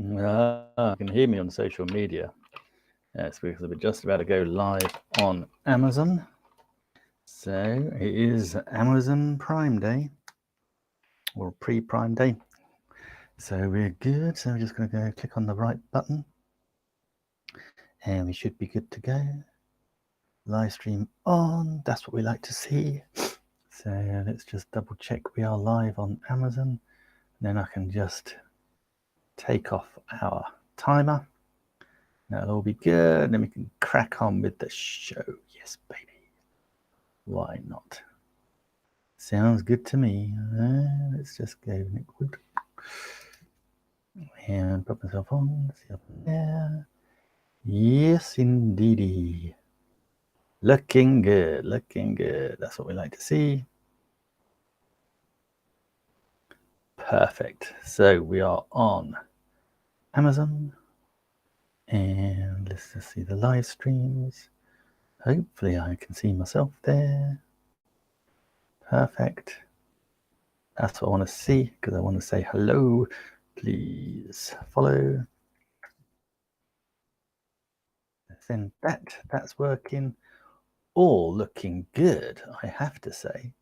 You can hear me on social media. Yes, because we're just about to go live on Amazon. So it is Amazon Prime Day or pre-Prime Day. So we're good. So we're just going to go click on the right button and we should be good to go. Live stream on. That's what we like to see. So let's just double check we are live on Amazon. Then I can just take off our timer. That'll all be good. And then we can crack on with the show. Yes, baby. Why not? Sounds good to me. Let's just go liquid. And put myself on. See up there. Yes, indeedy. Looking good. Looking good. That's what we like to see. Perfect. So we are on Amazon. And let's just see the live streams. Hopefully I can see myself there. Perfect. That's what I want to see because I want to say hello. Please follow. Then that's working. All looking good, I have to say.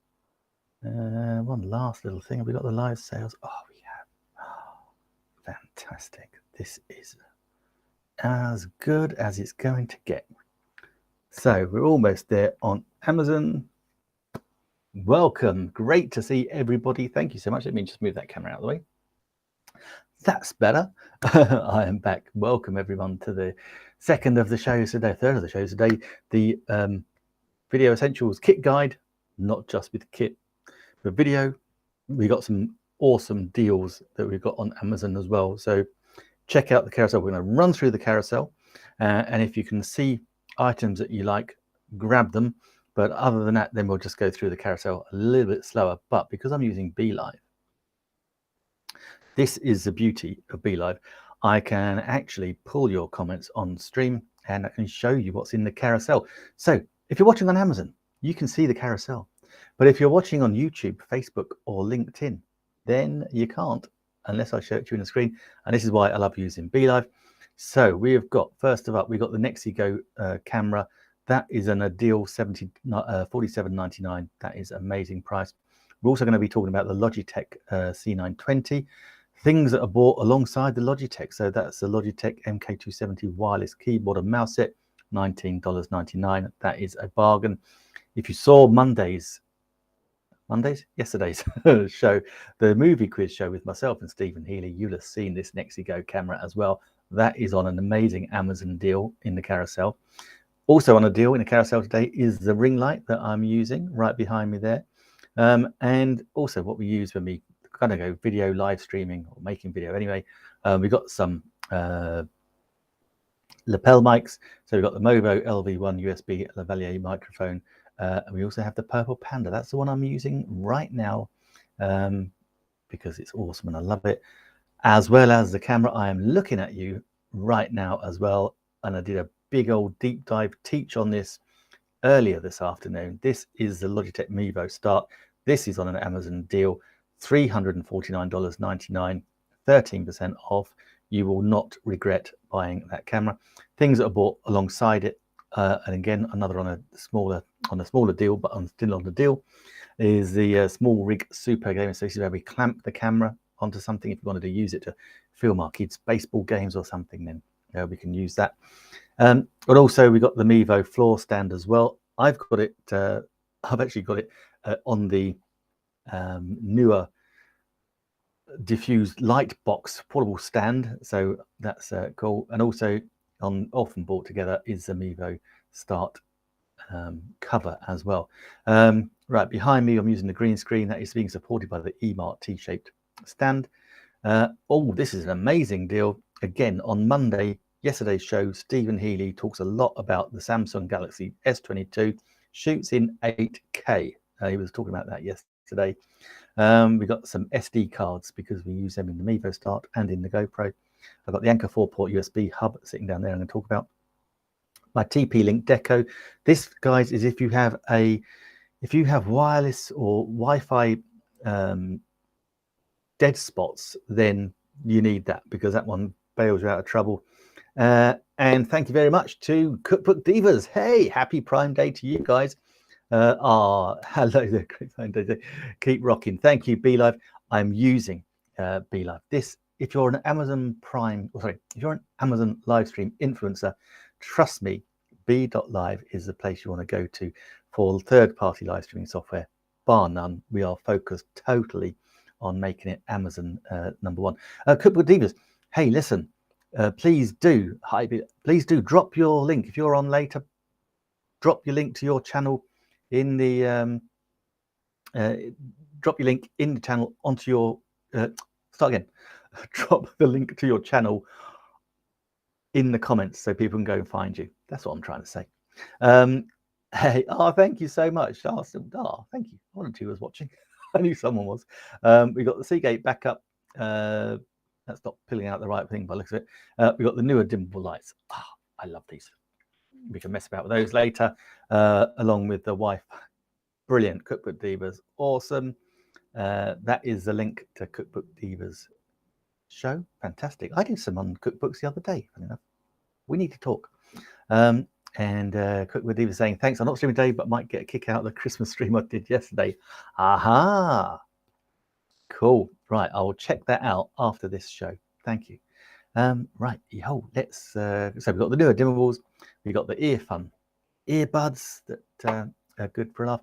One last little thing. Have we got the live sales? Oh, we have. Oh, fantastic. This is as good as it's going to get. So we're almost there on Amazon. Welcome. Great to see everybody. Thank you so much. Let me just move that camera out of the way. That's better. I am back. Welcome everyone to the second of the shows today, third of the shows today, the Video Essentials Kit Guide, not just with kit, but video. We got some awesome deals that we've got on Amazon as well. So check out the carousel. We're going to run through the carousel, and if you can see items that you like, grab them. But other than that, then we'll just go through the carousel a little bit slower. But because I'm using BeLive, this is the beauty of BeLive. I can actually pull your comments on stream and I can show you what's in the carousel. So if you're watching on Amazon, you can see the carousel. But if you're watching on YouTube, Facebook, or LinkedIn, then you can't unless I show it to you on the screen. And this is why I love using BeLive. So we have got, first of all, we've got the Nexi Go camera. That is a deal, $47.99. That is amazing price. We're also going to be talking about the Logitech C920. Things that are bought alongside the Logitech. So that's the Logitech MK270 wireless keyboard and mouse set, $19.99. That is a bargain. If you saw yesterday's show, the movie quiz show with myself and Stephen Healy, you'll have seen this Nexi Go camera as well. That is on an amazing Amazon deal in the carousel. Also on a deal in the carousel today is the ring light that I'm using right behind me there. And also what we use when we kind of go video live streaming or making video anyway. We've got some lapel mics. So we've got the Mevo LV1 USB lavalier microphone. And we also have the Purple Panda. That's the one I'm using right now because it's awesome and I love it. As well as the camera, I am looking at you right now as well. And I did a big old deep dive teach on this earlier this afternoon. This is the Logitech Mevo Start. This is on an Amazon deal. $349.99, 13% off. You will not regret buying that camera. Things that are bought alongside it, and again another on a smaller deal, but I'm still on the deal, is the Small Rig Super Game. So this is where we clamp the camera onto something. If you wanted to use it to film our kids' baseball games or something, then we can use that. But also we got the Mevo floor stand as well. I've got it. I've actually got it on the newer diffused light box portable stand, so that's cool. And also often bought together is the Mevo Start cover as well. Right behind me, I'm using the green screen that is being supported by the eMart T-shaped stand. Oh, this is an amazing deal. Again, on Monday, yesterday's show, Stephen Healy talks a lot about the Samsung Galaxy S22, shoots in 8K. He was talking about that yesterday. We got some SD cards because we use them in the Mevo Start and in the GoPro. I've got the Anker 4-port USB hub sitting down there I'm going to talk about. My TP Link Deco. This, guys, is if you have wireless or Wi-Fi dead spots, then you need that because that one bails you out of trouble. And thank you very much to Cookbook Divas. Hey, happy Prime Day to you guys. Hello there, keep rocking. Thank you, BeLive. I'm using BeLive. This, if you're an Amazon Prime, if you're an Amazon live stream influencer, trust me, B.live is the place you want to go to for third-party live streaming software. Bar none. We are focused totally on making it Amazon #1. Cookbook Divas. Hey, listen. Please do drop your link if you're on later. Drop your link to your channel in the drop your link in the channel onto your start again. Drop the link to your channel in the comments so people can go and find you. That's what I'm trying to say. Hey, thank you so much. Thank you. One or two was watching. I knew someone was. We got the Seagate backup. That's not pulling out the right thing by the looks of it. We got the newer dimmable lights. I love these. We can mess about with those later, along with the Wi-Fi. Brilliant. Cookbook Divas. Awesome. That is the link to Cookbook Divas show. Fantastic. I did some on cookbooks the other day, funny enough. We need to talk. And Cookbook Divas saying, thanks. I'm not streaming today, but might get a kick out of the Christmas stream I did yesterday. Aha. Cool. Right. I will check that out after this show. Thank you. Right. Let's. So we've got the newer dimmables. We've got the earbuds that are good for a laugh.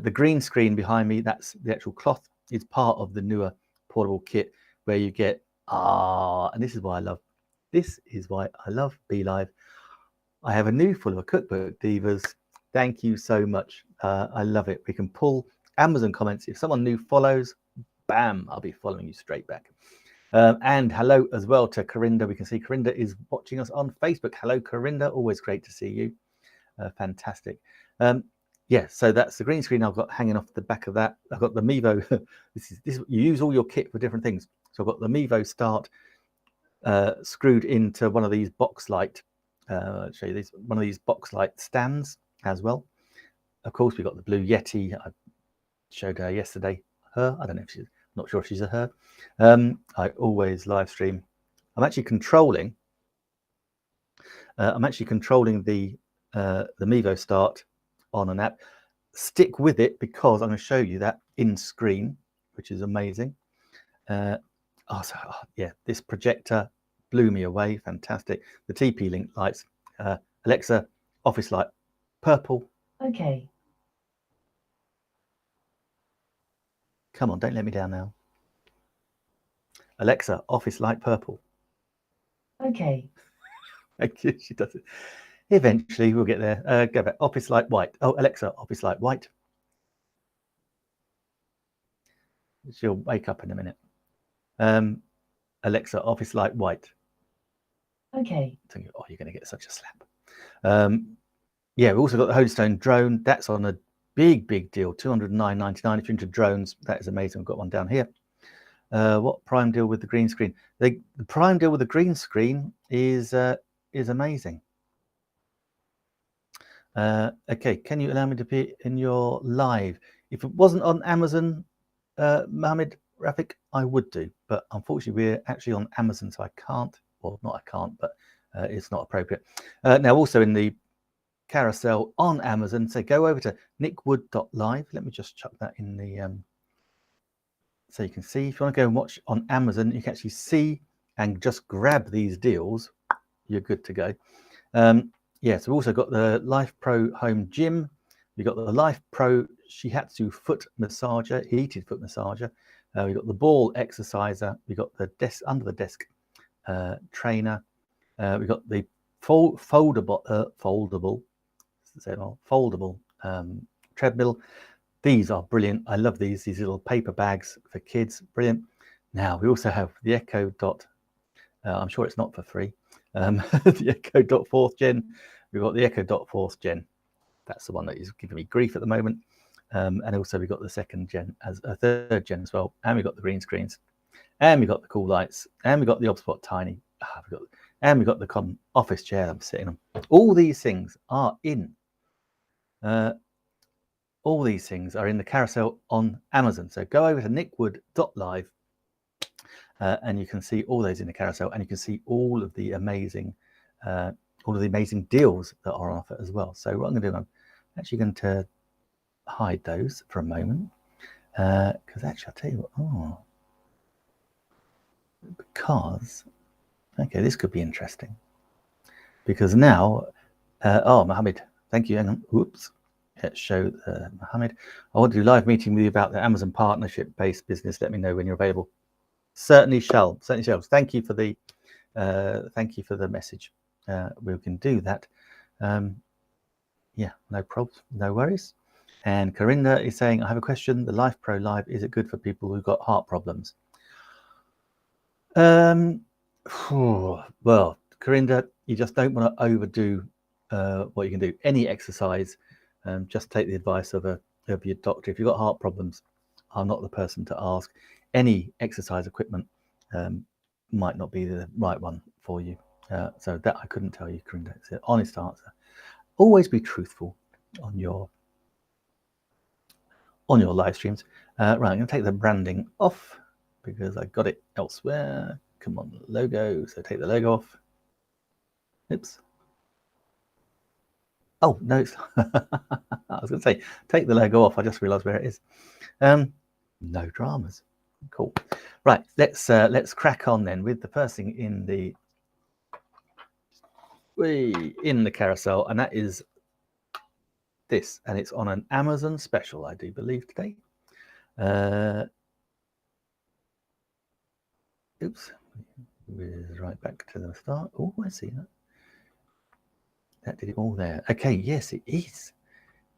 The green screen behind me, that's the actual cloth, is part of the newer portable kit where you get, and this is why I love BeLive. I have a new follower, Cookbook Divas. Thank you so much. I love it. We can pull Amazon comments. If someone new follows, bam, I'll be following you straight back. And hello as well to Corinda. We can see Corinda is watching us on Facebook. Hello, Corinda. Always great to see you. Fantastic. Yeah, so that's the green screen I've got hanging off the back of that. I've got the Mevo. this you use all your kit for different things. So I've got the Mevo Start screwed into one of these box light. I'll show you this. One of these box light stands as well. Of course, we've got the blue Yeti. I showed her yesterday. Her. I don't know if she's. Not sure if she's a her. I always live stream. I'm actually controlling the Mevo Start on an app. Stick with it because I'm going to show you that in screen, which is amazing. Yeah, this projector blew me away. Fantastic. The TP-Link lights. Alexa, office light purple. Okay. Come on, don't let me down now. Alexa, office light purple. Okay. Thank you. She does it. Eventually, we'll get there. Go back. Office light white. Oh, Alexa, office light white. She'll wake up in a minute. Alexa, office light white. Okay. Oh, you're going to get such a slap. Yeah, we've also got the Holystone drone. That's on a big deal. $209.99 if you're into drones. That is amazing. I've got one down here. What prime deal with the green screen? The prime deal with the green screen is amazing. Okay, can you allow me to be in your live? If it wasn't on Amazon, Mohammed Rafik, I would do, but unfortunately we're actually on Amazon, so I can't. Well, not I can't, but it's not appropriate. Now, also in the carousel on Amazon, so go over to nickwood.live. Let me just chuck that in the so you can see. If you want to go and watch on Amazon, you can actually see and just grab these deals. You're good to go. Yeah, so we've also got the Life Pro Home Gym. We've got the Life Pro Shihatsu foot massager, heated foot massager. We've got the ball exerciser. We've got the desk under the desk trainer. We've got the foldable treadmill. These are brilliant. I love these little paper bags for kids. Brilliant. Now we also have the Echo Dot. I'm sure it's not for free. The Echo Dot 4th Gen. We've got the Echo Dot 4th Gen. That's the one that is giving me grief at the moment. And also we've got the 2nd Gen as a 3rd Gen as well. And we've got the green screens. And we've got the cool lights. And we've got the ObSpot Tiny. And we've got the office chair I'm sitting on. All these things are in. All these things are in the carousel on Amazon. So go over to nickwood.live and you can see all those in the carousel, and you can see all of the amazing deals that are on offer as well. So what I'm going to do, I'm actually going to hide those for a moment, because actually I'll tell you what, because okay, this could be interesting, because now Mohammed, thank you. Hang on, oops. Let's show Mohammed. I want to do a live meeting with you about the Amazon partnership based business. Let me know when you're available. Certainly shall. Certainly shall. Thank you for the message. We can do that. Yeah, no problems, no worries. And Corinda is saying, I have a question. The Life Pro Live, is it good for people who've got heart problems? Well, Corinda, you just don't want to overdo what you can do. Any exercise, just take the advice of your doctor. If you've got heart problems, I'm not the person to ask. Any exercise equipment might not be the right one for you. So that I couldn't tell you, Corinda. It's an honest answer. Always be truthful on your live streams. Right, I'm going to take the branding off because I got it elsewhere. Come on, logo. So take the logo off. Oops. Oh no, it's I was going to say take the logo off. I just realised where it is. No dramas. Cool. Right, let's crack on then with the first thing in the carousel, and that is this, and it's on an Amazon special, I do believe, today. Oops, we're right back to the start. Oh, I see that. That did it all there. Okay, yes, it is.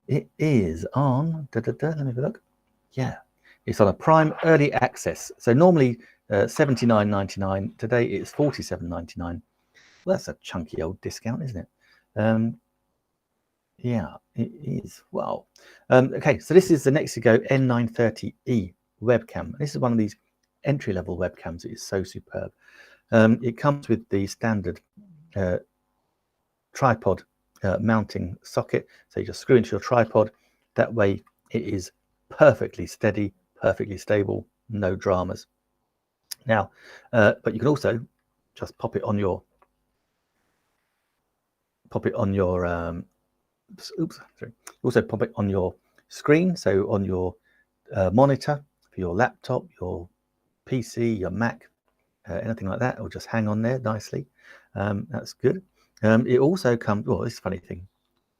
It is on. Let me have a look. Yeah, it's on a Prime Early Access. So normally $79.99. Today it's $47.99. Well, that's a chunky old discount, isn't it? Yeah, it is. Wow. Okay, so this is the Nexigo N930e Webcam. This is one of these entry-level webcams. It is so superb. It comes with the standard tripod mounting socket, so you just screw into your tripod. That way it is perfectly steady, perfectly stable, no dramas. Now, but you can also just pop it on your oops, sorry. Also pop it on your screen, so on your monitor for your laptop, your PC, your Mac, anything like that. It'll just hang on there nicely. That's good. It also comes, well, this is a funny thing.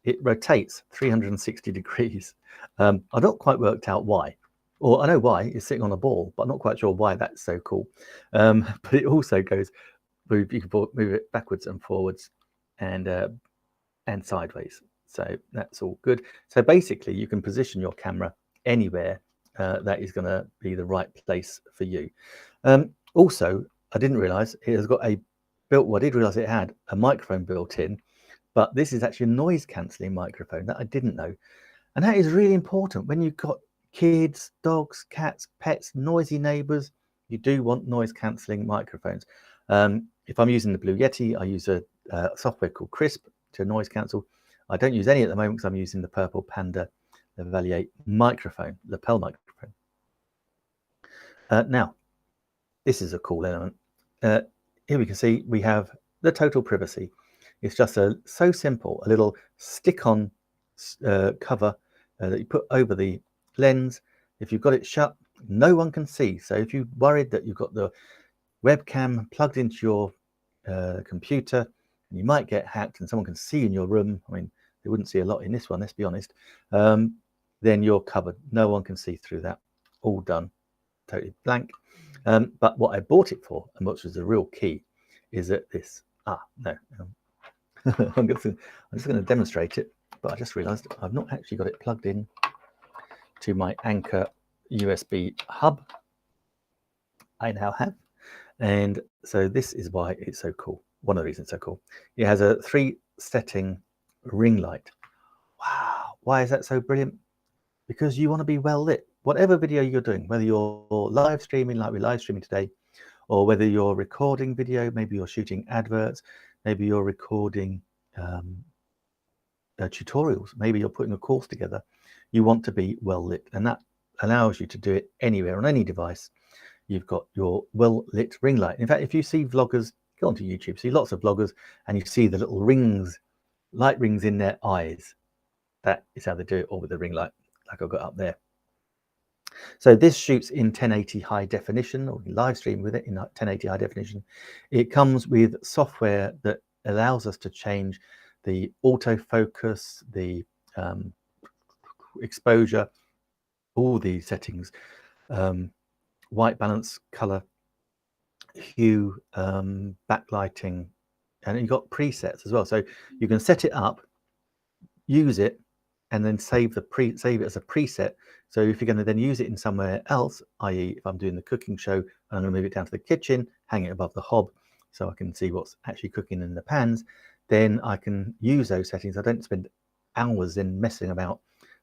It rotates 360 degrees. I've not quite worked out why. Or I know why, it's sitting on a ball, but I'm not quite sure why that's so cool. But it also goes, you can move it backwards and forwards and sideways. So that's all good. So basically you can position your camera anywhere that is going to be the right place for you. Also, I didn't realize it has got a well, I did realize it had a microphone built in, but this is actually a noise cancelling microphone that I didn't know. And that is really important when you've got kids, dogs, cats, pets, noisy neighbors. You do want noise cancelling microphones. If I'm using the Blue Yeti, I use a software called Crisp to noise cancel. I don't use any at the moment because I'm using the Purple Panda Lavalier microphone, lapel microphone. Now, this is a cool element. Here we can see we have the total privacy. It's just so simple, a little stick-on cover that you put over the lens. If you've got it shut, no one can see. So if you're worried that you've got the webcam plugged into your computer and you might get hacked and someone can see in your room, I mean, they wouldn't see a lot in this one, let's be honest, then you're covered. No one can see through that. All done, totally blank. But what I bought it for, and which was the real key, is that this, I'm just going to demonstrate it, but I just realized I've not actually got it plugged in to my Anchor USB hub. I now have. And so this is why it's so cool. One of the reasons it's so cool. It has a 3-setting ring light. Wow. Why is that so brilliant? Because you want to be well lit. Whatever video you're doing, whether you're live streaming like we're live streaming today, or whether you're recording video, maybe you're shooting adverts, maybe you're recording tutorials, maybe you're putting a course together, you want to be well lit, and that allows you to do it anywhere on any device. you've got your well-lit ring light. In fact, if you see vloggers, go onto YouTube, see lots of vloggers, and you see the little rings, light rings in their eyes. That is how they do it, or with the ring light, like I've got up there. So this shoots in 1080 high definition, or live stream with it in 1080 high definition. It comes with software that allows us to change the autofocus, the exposure, all these settings, white balance, color, hue, backlighting, and you've got presets as well. So you can set it up, use it, and then save it as a preset. So if you're going to then use it in somewhere else, i.e. if I'm doing the cooking show and I'm going to move it down to the kitchen, hang it above the hob so I can see what's actually cooking in the pans, then I can use those settings. I don't spend hours in messing about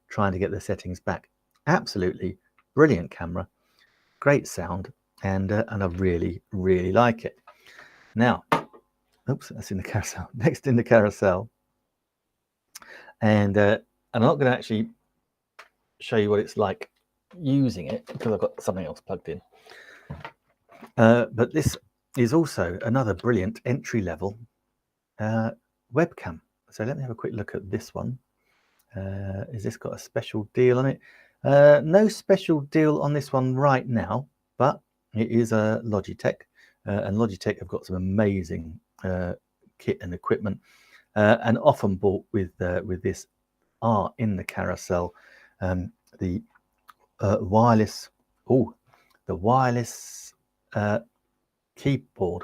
trying to get the settings back. Absolutely brilliant camera, great sound, and I really, really like it. Now, oops, that's in the carousel. Next in the carousel, and I'm not going to actually show you what it's like using it because I've got something else plugged in. But this is also another brilliant entry-level webcam. So let me have a quick look at this one. Has this got a special deal on it? No special deal on this one right now, but it is a Logitech, and Logitech have got some amazing kit and equipment, and often bought with this are in the carousel the wireless keyboard,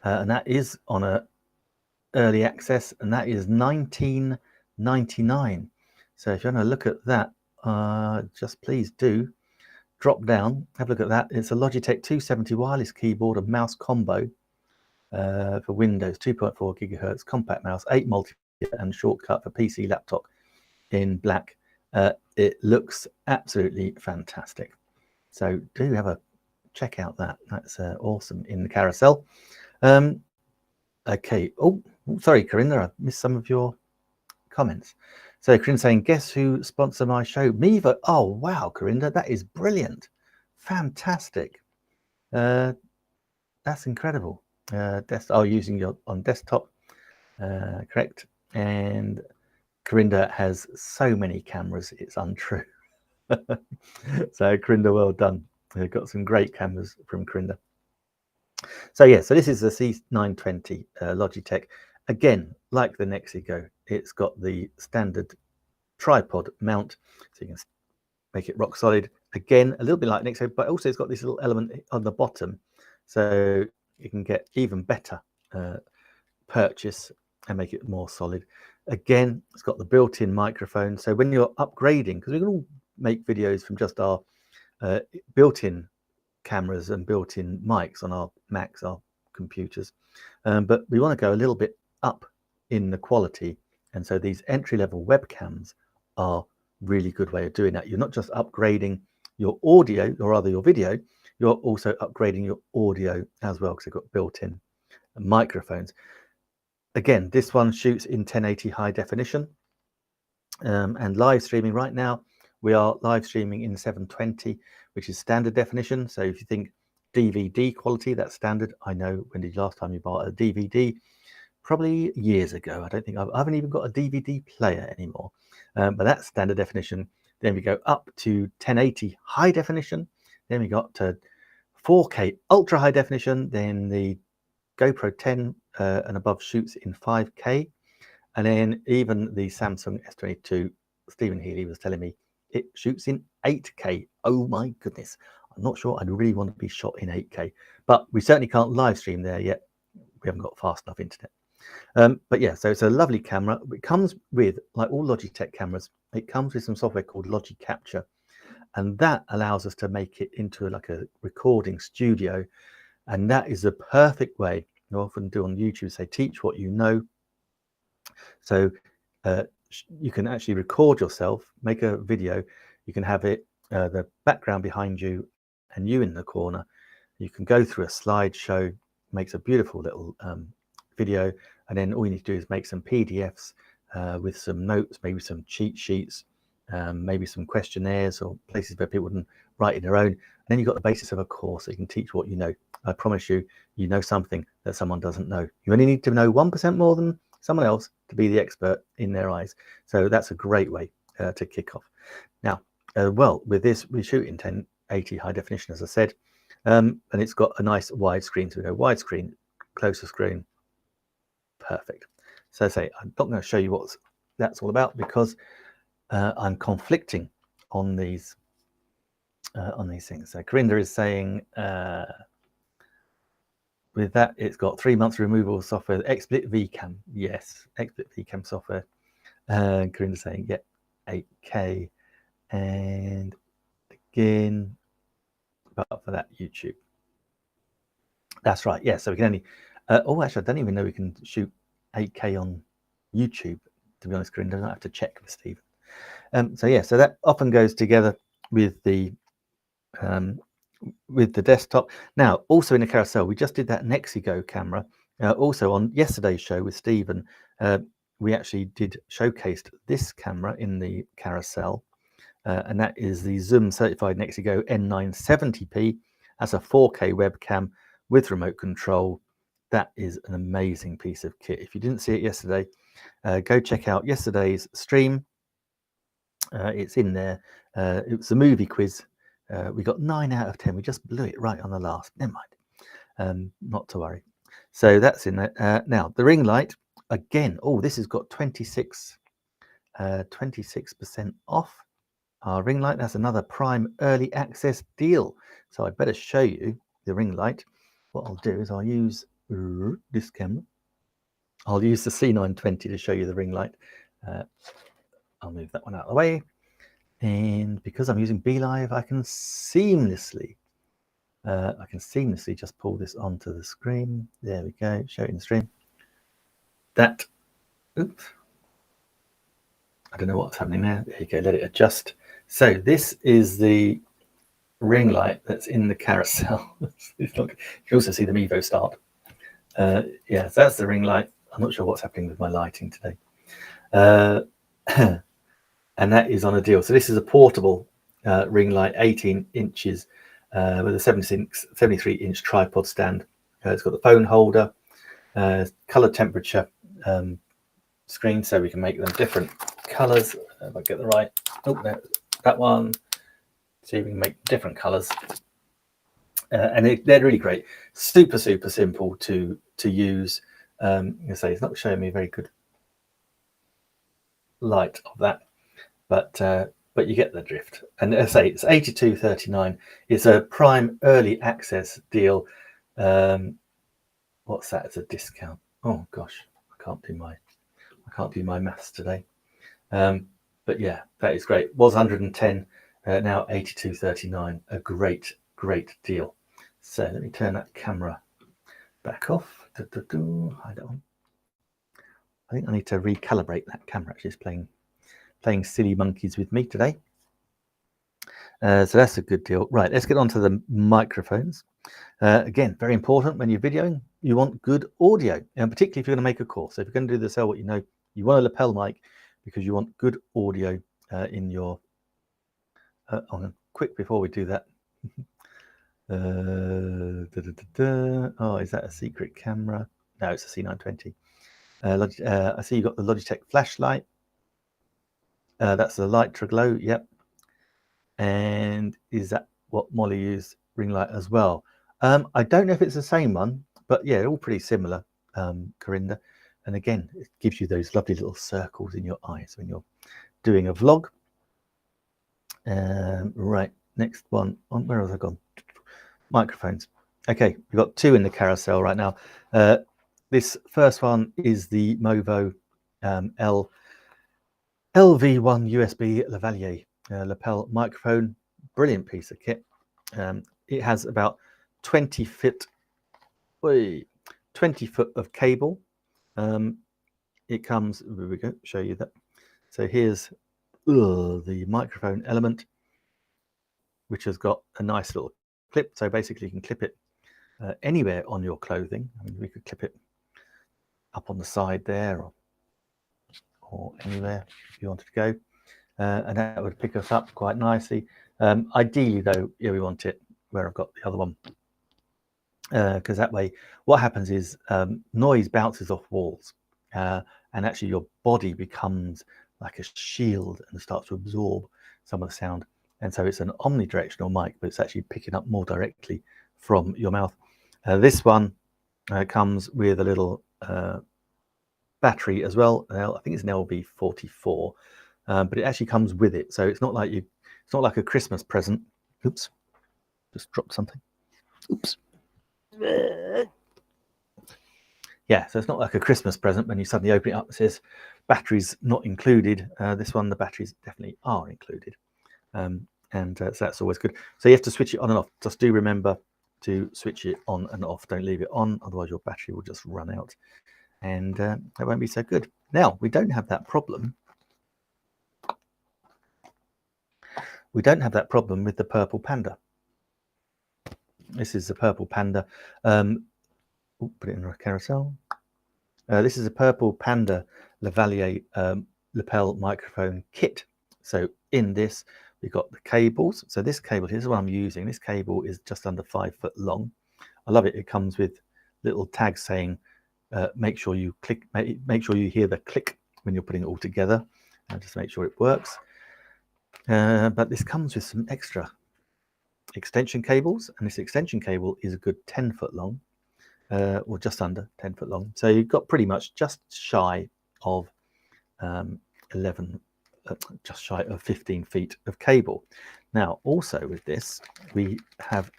and that is on a early access, and that is $19.99. So if you want to look at that, just please do drop down, have a look at that. It's a Logitech 270 wireless keyboard and mouse combo for Windows, 2.4 gigahertz compact mouse, 8 multi and shortcut for PC laptop in black. It looks absolutely fantastic. So do have a check out that. That's awesome in the carousel. Okay. Oh, sorry, Corinna, I missed some of your comments. So Corinne saying, guess who sponsored my show? Mevo. Oh, wow, Corinna, that is brilliant. Fantastic. That's incredible. Using your on desktop, correct. And Corinna has so many cameras, it's untrue. So Corinna, well done. We've got some great cameras from Corinna. So yeah, so this is the C920 Logitech. Again, like the Nexigo, it's got the standard tripod mount, so you can make it rock solid. Again, a little bit like Nexigo, but also it's got this little element on the bottom, so you can get even better purchase and make it more solid. Again, it's got the built-in microphone, so when you're upgrading, because we can all make videos from just our built-in cameras and built-in mics on our Macs, our computers, but we want to go a little bit up in the quality, and so these entry-level webcams are really good way of doing that. You're not just upgrading your audio, or rather your video, you're also upgrading your audio as well, because they've got built-in microphones. Again, this one shoots in 1080 high definition, and live streaming right now. We are live streaming in 720, which is standard definition. So if you think DVD quality, that's standard. I know, when did last time you bought a DVD? Probably years ago. I haven't even got a DVD player anymore, but that's standard definition. Then we go up to 1080 high definition. Then we got to 4K ultra high definition. Then the GoPro 10 and above shoots in 5K. And then even the Samsung S22, Stephen Healy was telling me it shoots in 8K. Oh my goodness. I'm not sure I'd really want to be shot in 8K, but we certainly can't live stream there yet. We haven't got fast enough internet. But yeah, so it's a lovely camera. It comes with, like all Logitech cameras, it comes with some software called Logic Capture, and that allows us to make it into like a recording studio. And that is the perfect way, I often do on YouTube, say, teach what you know. So you can actually record yourself, make a video. You can have it, the background behind you and you in the corner. You can go through a slideshow, makes a beautiful little video. And then all you need to do is make some PDFs with some notes, maybe some cheat sheets, maybe some questionnaires or places where people can write in their own. And then you've got the basis of a course, so you can teach what you know. I promise you, you know something that someone doesn't know. You only need to know 1% more than someone else to be the expert in their eyes. So that's a great way to kick off. Now, well, with this, we shoot in 1080 high definition, as I said, and it's got a nice wide screen. So we go widescreen, closer screen, perfect. So I say, I'm not going to show you what that's all about because I'm conflicting on these things. So Corinda is saying with that it's got 3 months removable software, XSplit VCam. Yes, XSplit VCam software. Corinda's saying, yeah, 8K, and again, but for that YouTube. That's right. Yeah, so we can only. Oh, actually, I don't even know we can shoot 8K on YouTube. To be honest, Corinda, I don't have to check with Stephen. So yeah, so that often goes together with the desktop. Now, also in the carousel, we just did that Nexigo camera. Also on yesterday's show with Stephen, we actually did showcased this camera in the carousel, and that is the Zoom certified Nexigo N930e. That's a 4K webcam with remote control. That is an amazing piece of kit. If you didn't see it yesterday, go check out yesterday's stream. It's in there. It was a movie quiz. We got 9 out of 10. We just blew it right on the last. Never mind. Not to worry. So that's in there. Now the ring light again. Oh, this has got 26% off. Our ring light. That's another Prime early access deal. So I better show you the ring light. What I'll do is I'll use this camera. I'll use the C920 to show you the ring light. I'll move that one out of the way. And because I'm using BeLive, I can seamlessly just pull this onto the screen. There we go. Show it in the stream. That, oops. I don't know what's happening there. There you go. Let it adjust. So this is the ring light that's in the carousel. You can also see the Mevo start. Yeah, so that's the ring light. I'm not sure what's happening with my lighting today. And that is on a deal. So this is a portable ring light, 18 inches with a 73-inch tripod stand. It's got the phone holder, color temperature screen, so we can make them different colors. If I get the right, oh, that one. So we can make different colors, and they're really great. Super simple to use. I say it's not showing me a very good light of that, but you get the drift. And as I say, it's $82.39. It's a Prime early access deal. What's that? It's a discount. Oh gosh, I can't do my maths today. But yeah, that is great. Was 110, now $82.39. A great deal. So let me turn that camera back off. Hide that one. I think I need to recalibrate that camera. Actually, it's playing silly monkeys with me today. So that's a good deal. Right, let's get on to the microphones. Again, very important when you're videoing, you want good audio, and particularly if you're going to make a course. So if you're going to do the sell what you know, you want a lapel mic because you want good audio in your. Quick before we do that. Oh, is that a secret camera? No, it's a C920. I see you got the Logitech flashlight. That's the Litra Glow. Yep. And is that what Molly used ring light as well? I don't know if it's the same one, but yeah, all pretty similar, Corinda. And again, it gives you those lovely little circles in your eyes when you're doing a vlog. Right, next one. Where have I gone? Microphones. Okay, we've got 2 in the carousel right now. This first one is the Mevo LV1 USB lavalier lapel microphone. Brilliant piece of kit. It has about 20 foot of cable. It comes, here we go, show you that. So here's the microphone element, which has got a nice little clip. So basically you can clip it anywhere on your clothing. I mean, we could clip it up on the side there or anywhere if you wanted to go. and that would pick us up quite nicely. Ideally though, yeah, we want it where I've got the other one, because that way what happens is noise bounces off walls, and actually your body becomes like a shield and starts to absorb some of the sound. And so it's an omnidirectional mic, but it's actually picking up more directly from your mouth. This one comes with a little battery as well. I think it's an LB44, but it actually comes with it. So it's not like it's not like a Christmas present. Oops, just dropped something. Oops. Yeah, so it's not like a Christmas present when you suddenly open it up and it says batteries not included. This one, the batteries definitely are included. So that's always good. So you have to switch it on and off. Just do remember to switch it on and off. Don't leave it on, otherwise your battery will just run out, and that won't be so good. Now, we don't have that problem. We don't have that problem with the Purple Panda. This is the Purple Panda. Put it in a carousel. This is a Purple Panda Lavalier Lapel Microphone Kit. So in this, we've got the cables. So this cable, here's what I'm using. This cable is just under 5 foot long. I love it. It comes with little tags saying, make sure you click, make sure you hear the click when you're putting it all together, and just make sure it works. But this comes with some extra extension cables, and this extension cable is a good 10 foot long, or just under 10 foot long. So you've got pretty much just shy of 15 feet of cable. Now, also with this, we have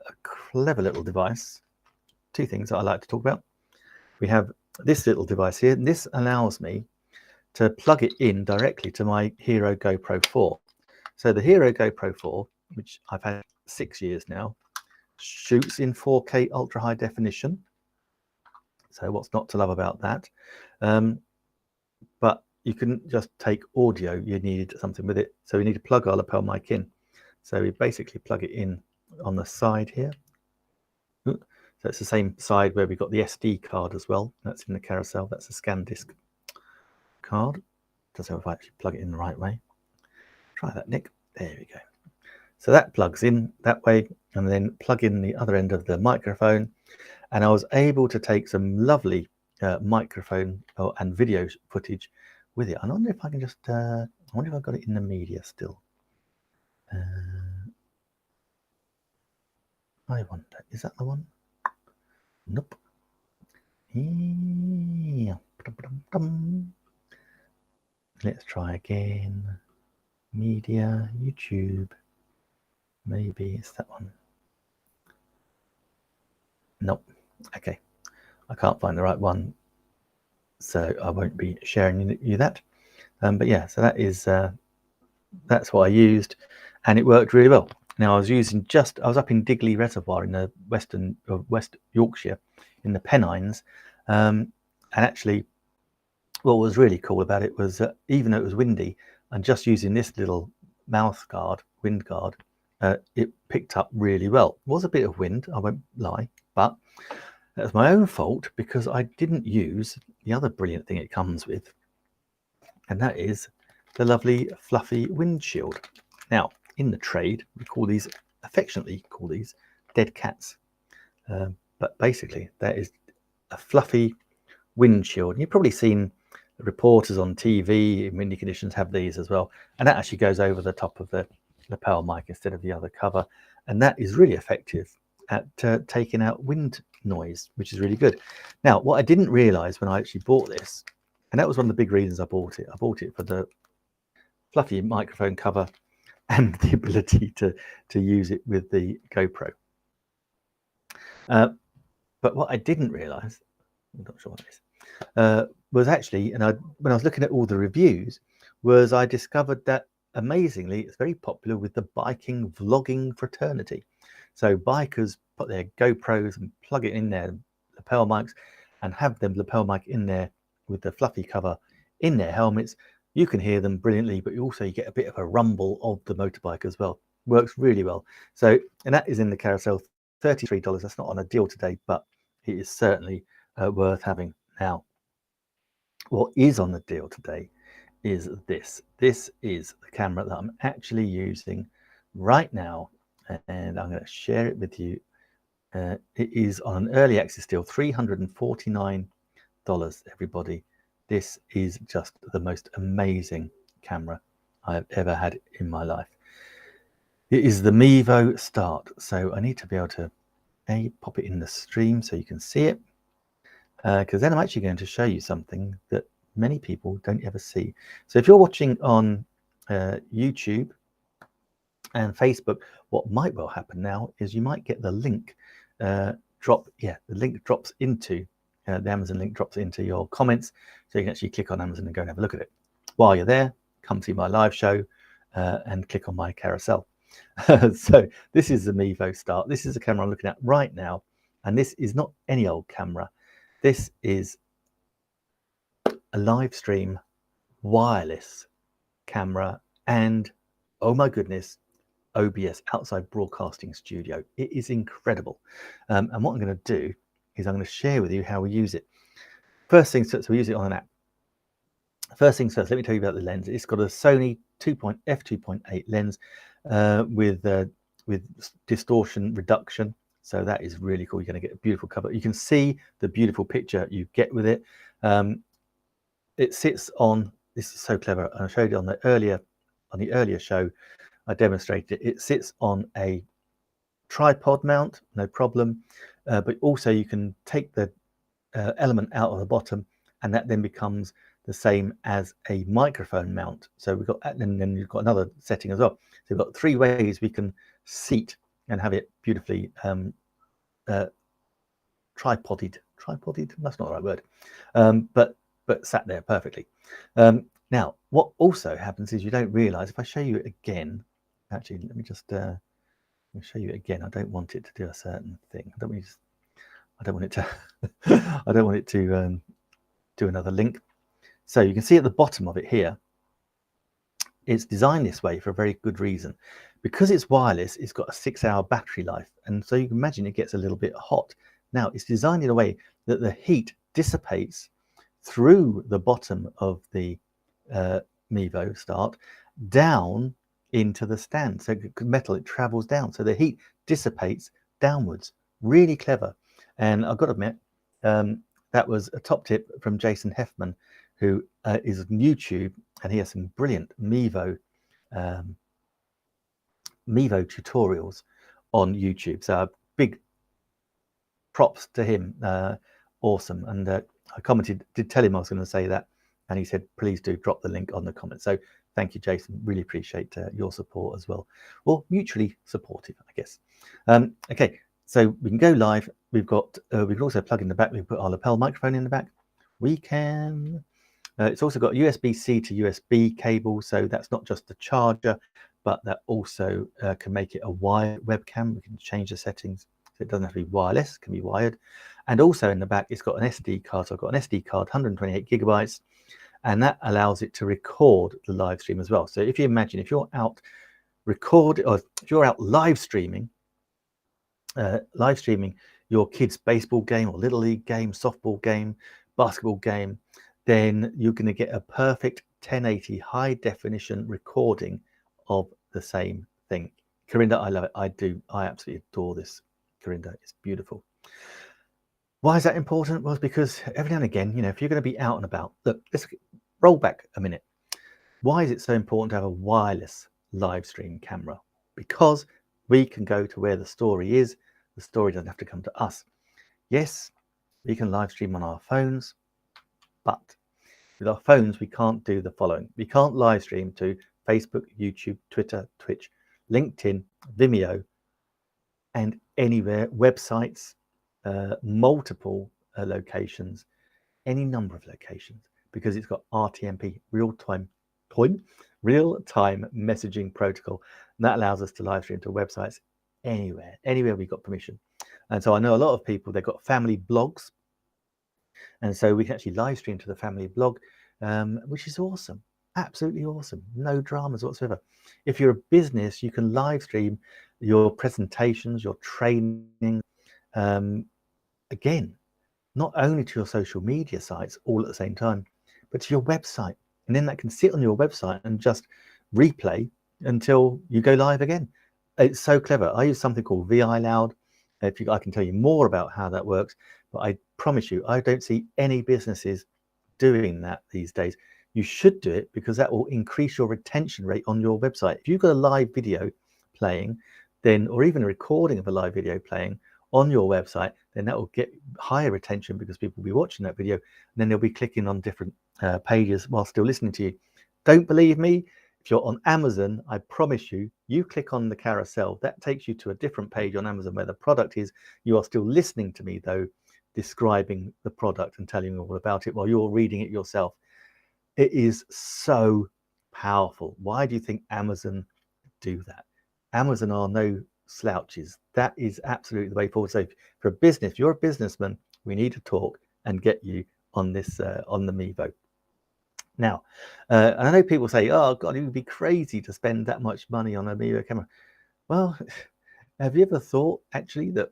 a clever little device. Two things that I like to talk about. We have this little device here, and this allows me to plug it in directly to my Hero GoPro 4. So the Hero GoPro 4, which I've had 6 years now, shoots in 4K ultra high definition. So what's not to love about that? But you couldn't just take audio, you needed something with it. So we need to plug our lapel mic in. So we basically plug it in on the side here. So it's the same side where we've got the SD card as well. That's in the carousel. That's a ScanDisk card. Doesn't know if I actually plug it in the right way. Try that, Nick. There we go. So that plugs in that way, and then plug in the other end of the microphone. And I was able to take some lovely microphone and video footage with it. I wonder if I can just, I wonder if I've got it in the media still. I wonder, is that the one? Nope. Yeah. Let's try again. Media, YouTube. Maybe it's that one. Nope. Okay. I can't find the right one, so I won't be sharing you that. But yeah, so that is that's what I used, and it worked really well. Now I was up in Digley Reservoir in the West Yorkshire, in the Pennines, and actually, what was really cool about it was that even though it was windy, and just using this little wind guard, it picked up really well. It was a bit of wind, I won't lie, but that was my own fault because I didn't use the other brilliant thing it comes with, and that is the lovely fluffy windshield. Now, in the trade, we affectionately call these dead cats, but basically that is a fluffy windshield. And you've probably seen reporters on TV in windy conditions have these as well, and that actually goes over the top of the lapel mic instead of the other cover, and that is really effective at taking out wind noise, which is really good. Now, what I didn't realize when I actually bought this, and that was one of the big reasons I bought it for the fluffy microphone cover and the ability to use it with the GoPro. But what I didn't realize, I'm not sure what it is, was actually, and when I was looking at all the reviews, was I discovered that amazingly it's very popular with the biking vlogging fraternity. So bikers put their GoPros and plug it in their lapel mics and have them lapel mic in there with the fluffy cover in their helmets. You can hear them brilliantly, but you get a bit of a rumble of the motorbike as well. Works really well. So, and that is in the carousel, $33. That's not on a deal today, but it is certainly worth having. Now, what is on the deal today is this. This is the camera that I'm actually using right now, and I'm going to share it with you. It is on an early access deal, $349, everybody. This is just the most amazing camera I've ever had in my life. It is the Mevo Start. So I need to be able to pop it in the stream so you can see it, because then I'm actually going to show you something that many people don't ever see. So if you're watching on YouTube and Facebook, what might well happen now is you might get the link drop. Yeah, the link drops into the Amazon link drops into your comments, so you can actually click on Amazon and go and have a look at it. While you're there, come see my live show and click on my carousel. So this is the Mevo Start. This is the camera I'm looking at right now, and this is not any old camera. This is a live stream wireless camera, and oh my goodness, OBS, outside broadcasting studio. It is incredible. And what I'm going to do is I'm going to share with you how we use it. First things first, we use it on an app. First things first, let me tell you about the lens. It's got a Sony f2.8 lens with distortion reduction. So that is really cool. You're going to get a beautiful cover. You can see the beautiful picture you get with it. It sits on, this is so clever. I showed it on the earlier show. I demonstrated it. It sits on a tripod mount, no problem. But also you can take the element out of the bottom, and that then becomes the same as a microphone mount. So we've got, and then you've got another setting as well. So we've got 3 ways we can seat and have it beautifully tripoded. That's not the right word, but sat there perfectly. Now, what also happens is you don't realize, if I show you it again, actually, let me just show you it again. I don't want it to do a certain thing. I don't want it to I don't want it to do another link. So you can see at the bottom of it here, it's designed this way for a very good reason. Because it's wireless, it's got a 6-hour battery life, and so you can imagine it gets a little bit hot. Now, it's designed in a way that the heat dissipates through the bottom of the Mevo Start down into the stand. So metal, it travels down, so the heat dissipates downwards. Really clever. And I've got to admit, that was a top tip from Jason Heffman, who is on YouTube, and he has some brilliant Mevo tutorials on YouTube. So big props to him. Awesome. And I commented, did tell him I was going to say that, and he said please do drop the link on the comment. So thank you, Jason. Really appreciate your support as well, or mutually supportive, I guess. Okay, so we can go live. We've got we can also plug in the back. We put our lapel microphone in the back. We can it's also got USB-C to USB cable, so that's not just the charger, but that also can make it a wired webcam. We can change the settings so it doesn't have to be wireless, it can be wired. And also in the back, it's got an SD card. So I've got an SD card, 128 gigabytes, and that allows it to record the live stream as well. So if you imagine, if you're out if you're out live streaming your kids' baseball game or little league game, softball game, basketball game, then you're going to get a perfect 1080 high definition recording of the same thing. Corinda, I love it. I absolutely adore this, Corinda. It's beautiful. Why is that important? Well, it's because every now and again, you know, if you're going to be out and about, look, let's roll back a minute. Why is it so important to have a wireless live stream camera? Because we can go to where the story is. The story doesn't have to come to us. Yes, we can live stream on our phones, but with our phones, we can't do the following. We can't live stream to Facebook, YouTube, Twitter, Twitch, LinkedIn, Vimeo, and anywhere, websites, multiple locations, any number of locations, because it's got RTMP, real-time messaging protocol, and that allows us to live stream to websites anywhere we've got permission. And so I know a lot of people, they've got family blogs, and so we can actually live stream to the family blog, which is awesome, absolutely awesome, no dramas whatsoever. If you're a business, you can live stream your presentations, your training, again, not only to your social media sites all at the same time, but to your website. and then that can sit on your website and just replay until you go live again. It's so clever. I use something called VI Loud. I can tell you more about how that works, but I promise you, I don't see any businesses doing that these days. You should do it because that will increase your retention rate on your website. If you've got a live video playing, then, or even a recording of a live video playing on your website, then that will get higher retention because people will be watching that video, and then they'll be clicking on different pages while still listening to you. Don't believe me? If you're on Amazon, I promise you, you click on the carousel, that takes you to a different page on Amazon where the product is. You are still listening to me though, describing the product and telling you all about it while you're reading it yourself. It is so powerful. Why do you think Amazon do that? Amazon are no slouches. That is absolutely the way forward. So for a business, if you're a businessman, we need to talk and get you on this, on the Mevo. Now, and I know people say, oh God, it would be crazy to spend that much money on a Mevo camera. Well, have you ever thought actually that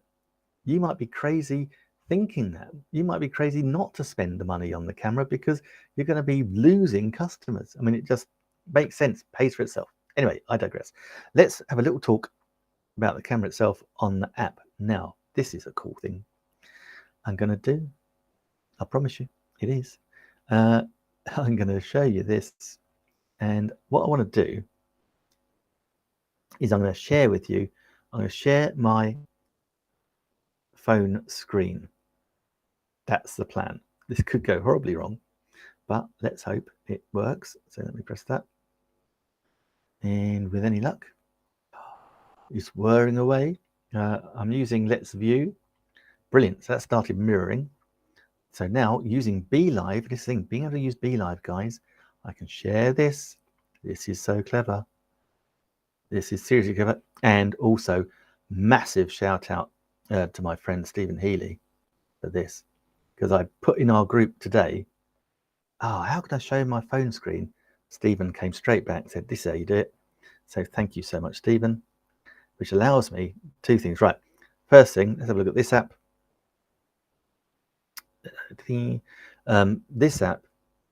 you might be crazy thinking that? You might be crazy not to spend the money on the camera because you're going to be losing customers. I mean, it just makes sense, pays for itself. Anyway, I digress. Let's have a little talk about the camera itself on the app. Now, this is a cool thing I'm going to do. I promise you, it is. I'm going to show you this, and what I want to do is I'm going to share with you, I'm going to share my phone screen. That's the plan. This could go horribly wrong, but let's hope it works. So let me press that, and with any luck, it's whirring away. I'm using Let's View. Brilliant. So that started mirroring. So now using BeLive, this thing, being able to use BeLive, guys, I can share this. This is so clever. This is seriously clever. And also massive shout out to my friend Stephen Healy for this, because I put in our group today, oh, how can I show my phone screen? Stephen came straight back and said, this is how you do it. So thank you so much, Stephen, which allows me two things. Right. First thing, let's have a look at this app. This app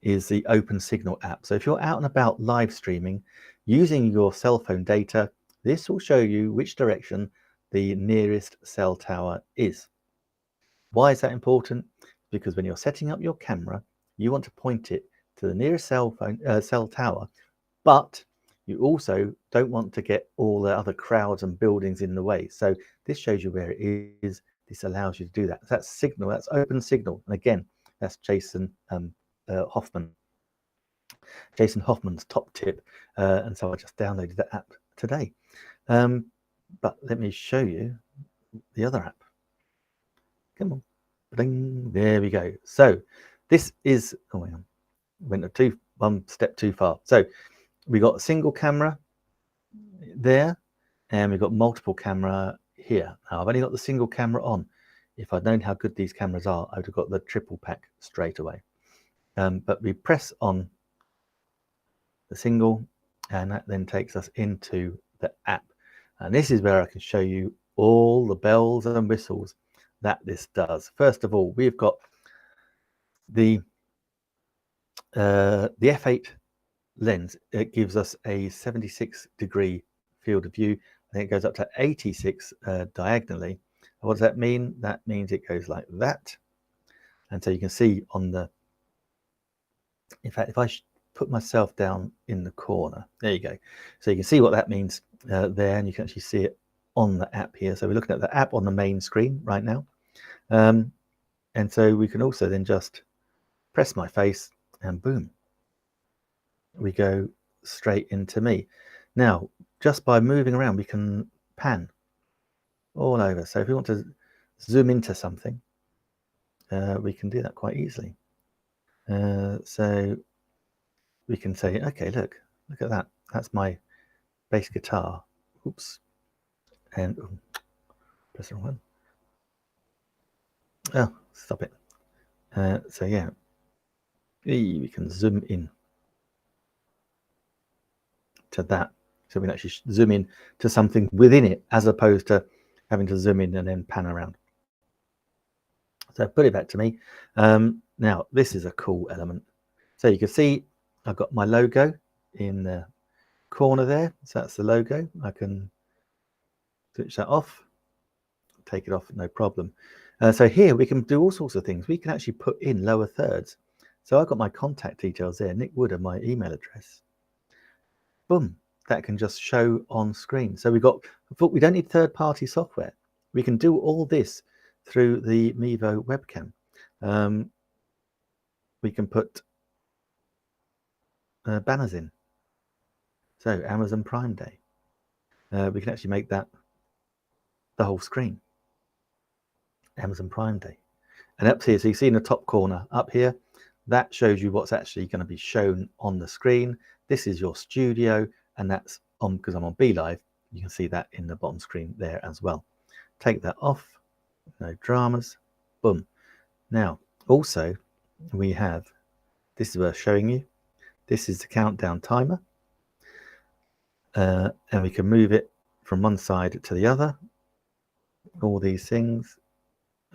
is the Open Signal app. So if you're out and about live streaming using your cell phone data, this will show you which direction the nearest cell tower is. Why is that important? Because when you're setting up your camera, you want to point it to the nearest cell tower, but you also don't want to get all the other crowds and buildings in the way. So this shows you where it is. This allows you to do that. That's Signal. That's Open Signal. And again, that's Jason Hoffman. Jason Hoffman's top tip. And so I just downloaded that app today. But let me show you the other app. Come on. Bling. There we go. So this is, oh, hang on. Went one step too far. So we got a single camera there, and we've got multiple camera here. Now I've only got the single camera on. If I'd known how good these cameras are, I would have got the triple pack straight away. But we press on the single, and that then takes us into the app. And this is where I can show you all the bells and whistles that this does. First of all, we've got the f8 lens. It gives us a 76-degree field of view. I think it goes up to 86 diagonally. What does that mean? That means it goes like that. And so you can see on the, in fact, if I put myself down in the corner, there you go. So you can see what that means there, and you can actually see it on the app here. So we're looking at the app on the main screen right now. And so we can also then just press my face and boom, we go straight into me. Now, just by moving around, we can pan all over. So if we want to zoom into something, we can do that quite easily. So we can say, okay, look at that. That's my bass guitar. Oops. And press the wrong one. Oh, stop it. So yeah, we can zoom in to that. So we can actually zoom in to something within it, as opposed to having to zoom in and then pan around. So put it back to me. Now, this is a cool element. So you can see I've got my logo in the corner there, so that's the logo. I can switch that off, take it off, no problem. So here we can do all sorts of things. We can actually put in lower thirds. So I've got my contact details there, Nick Wood, and my email address. Boom, that can just show on screen. So we don't need third-party software. We can do all this through the Mevo webcam. We can put banners in. So Amazon Prime Day. We can actually make that the whole screen. Amazon Prime Day. And up here, so you see in the top corner up here, that shows you what's actually going to be shown on the screen. This is your studio, and that's on, because I'm on BeLive, you can see that in the bottom screen there as well. Take that off, no dramas, boom. Now, also, we have, this is worth showing you, this is the countdown timer, and we can move it from one side to the other, all these things.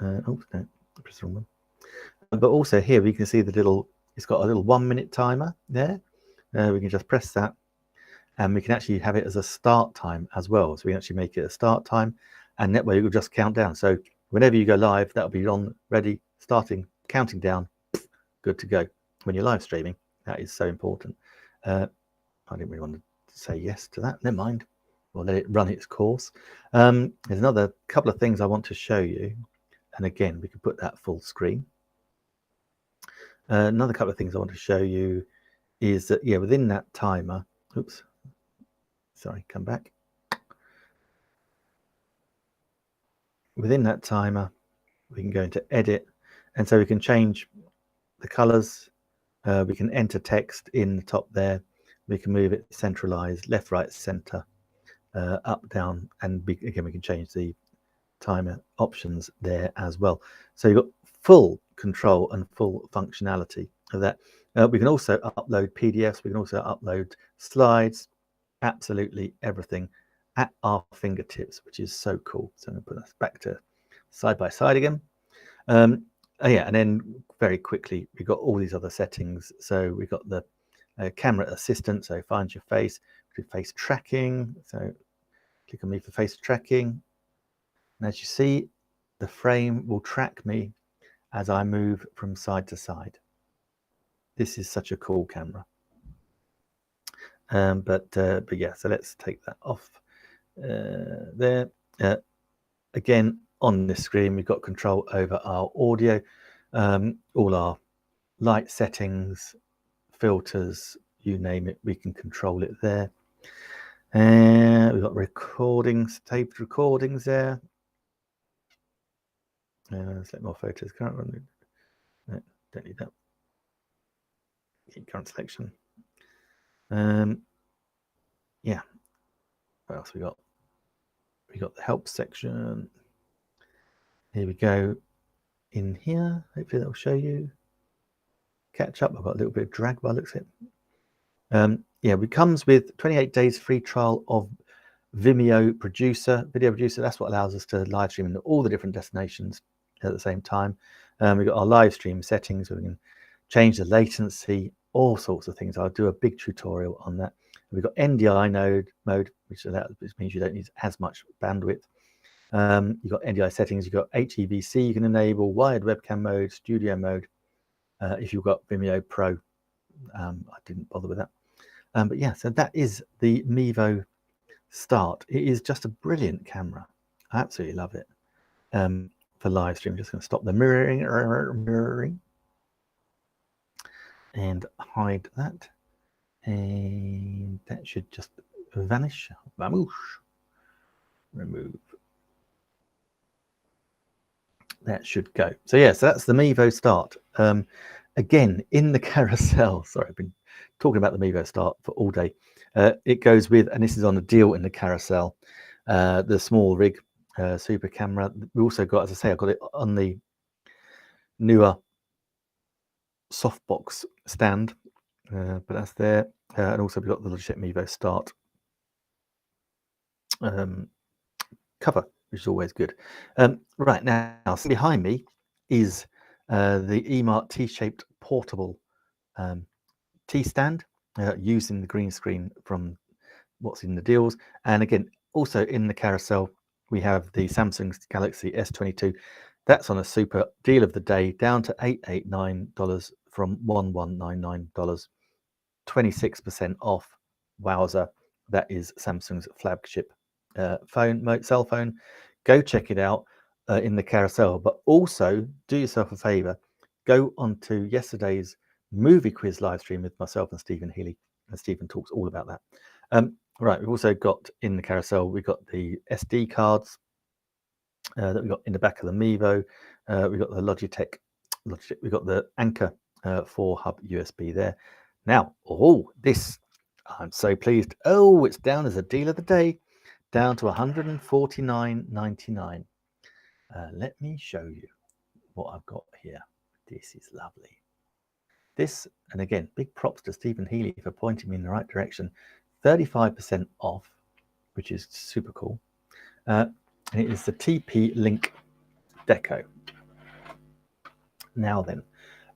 Oh, no, press the wrong one. But also here we can see the little, it's got a little 1 minute timer there. We can just press that, and we can actually have it as a start time as well. So we can actually make it a start time, and that way it will just count down. So whenever you go live, that'll be on, ready, starting, counting down, good to go. When you're live streaming, that is so important. I didn't really want to say yes to that. Never mind. We'll let it run its course. There's another couple of things I want to show you. And again, we can put that full screen. Another couple of things I want to show you is that, yeah, within that timer, oops, sorry, come back. Within that timer, we can go into edit, and so we can change the colors. We can enter text in the top there. We can move it centralized, left, right, center, up, down, and again, we can change the timer options there as well. So you've got full control and full functionality of that. We can also upload PDFs. We can also upload slides, absolutely everything at our fingertips, which is so cool. So I'm going to put us back to side by side again. Yeah, and then very quickly, we've got all these other settings. So we've got the camera assistant, so find your face, do face tracking. So click on me for face tracking. And as you see, the frame will track me as I move from side to side. This is such a cool camera. But yeah, so let's take that off there. Again, on this screen, we've got control over our audio, all our light settings, filters, you name it, we can control it there. And we've got recordings, taped recordings there. Select more photos. Current one. No, don't need that. Keep current selection. Yeah. What else we got? We got the help section. Here we go. In here, hopefully that'll show you. Catch up. I've got a little bit of drag by the looks of it. Yeah, it comes with 28 days free trial of Vimeo Producer, Video Producer. That's what allows us to live stream in all the different destinations at the same time. We've got our live stream settings, so we can change the latency, all sorts of things. I'll do a big tutorial on that. We've got NDI mode, which means you don't need as much bandwidth. You've got NDI settings, you've got HEVC, you can enable wired webcam mode, studio mode. If you've got Vimeo Pro, I didn't bother with that. But yeah, so that is the Mevo Start. It is just a brilliant camera. I absolutely love it. For live stream, I'm just going to stop the mirroring and hide that. And that should just vanish. Vamoosh. Remove. That should go. So yeah, so that's the Mevo Start. Again, in the carousel, sorry, I've been talking about the Mevo Start for all day. It goes with, and this is on a deal in the carousel, the small rig super camera. We also got, as I say, I got it on the newer softbox stand, but that's there. And also we've got the Logitech Mevo Start cover, which is always good. Right now, behind me is the eMart T-shaped portable T stand using the green screen from what's in the deals. And again, also in the carousel, we have the Samsung Galaxy S22. That's on a super deal of the day, down to $889 from $1199, 26% off. Wowza, that is Samsung's flagship cell phone. Go check it out in the carousel, but also do yourself a favor, go onto yesterday's movie quiz live stream with myself and Stephen Healy, and Stephen talks all about that. Right, we've also got in the carousel, we've got the SD cards that we've got in the back of the Mevo. We've got the Logitech, we've got the Anchor 4 hub USB there. Now, this, I'm so pleased. Oh, it's down as a deal of the day, down to $149.99. Let me show you what I've got here. This is lovely. This, and again, big props to Stephen Healy for pointing me in the right direction. 35% off, which is super cool. And it is the TP Link Deco. Now then,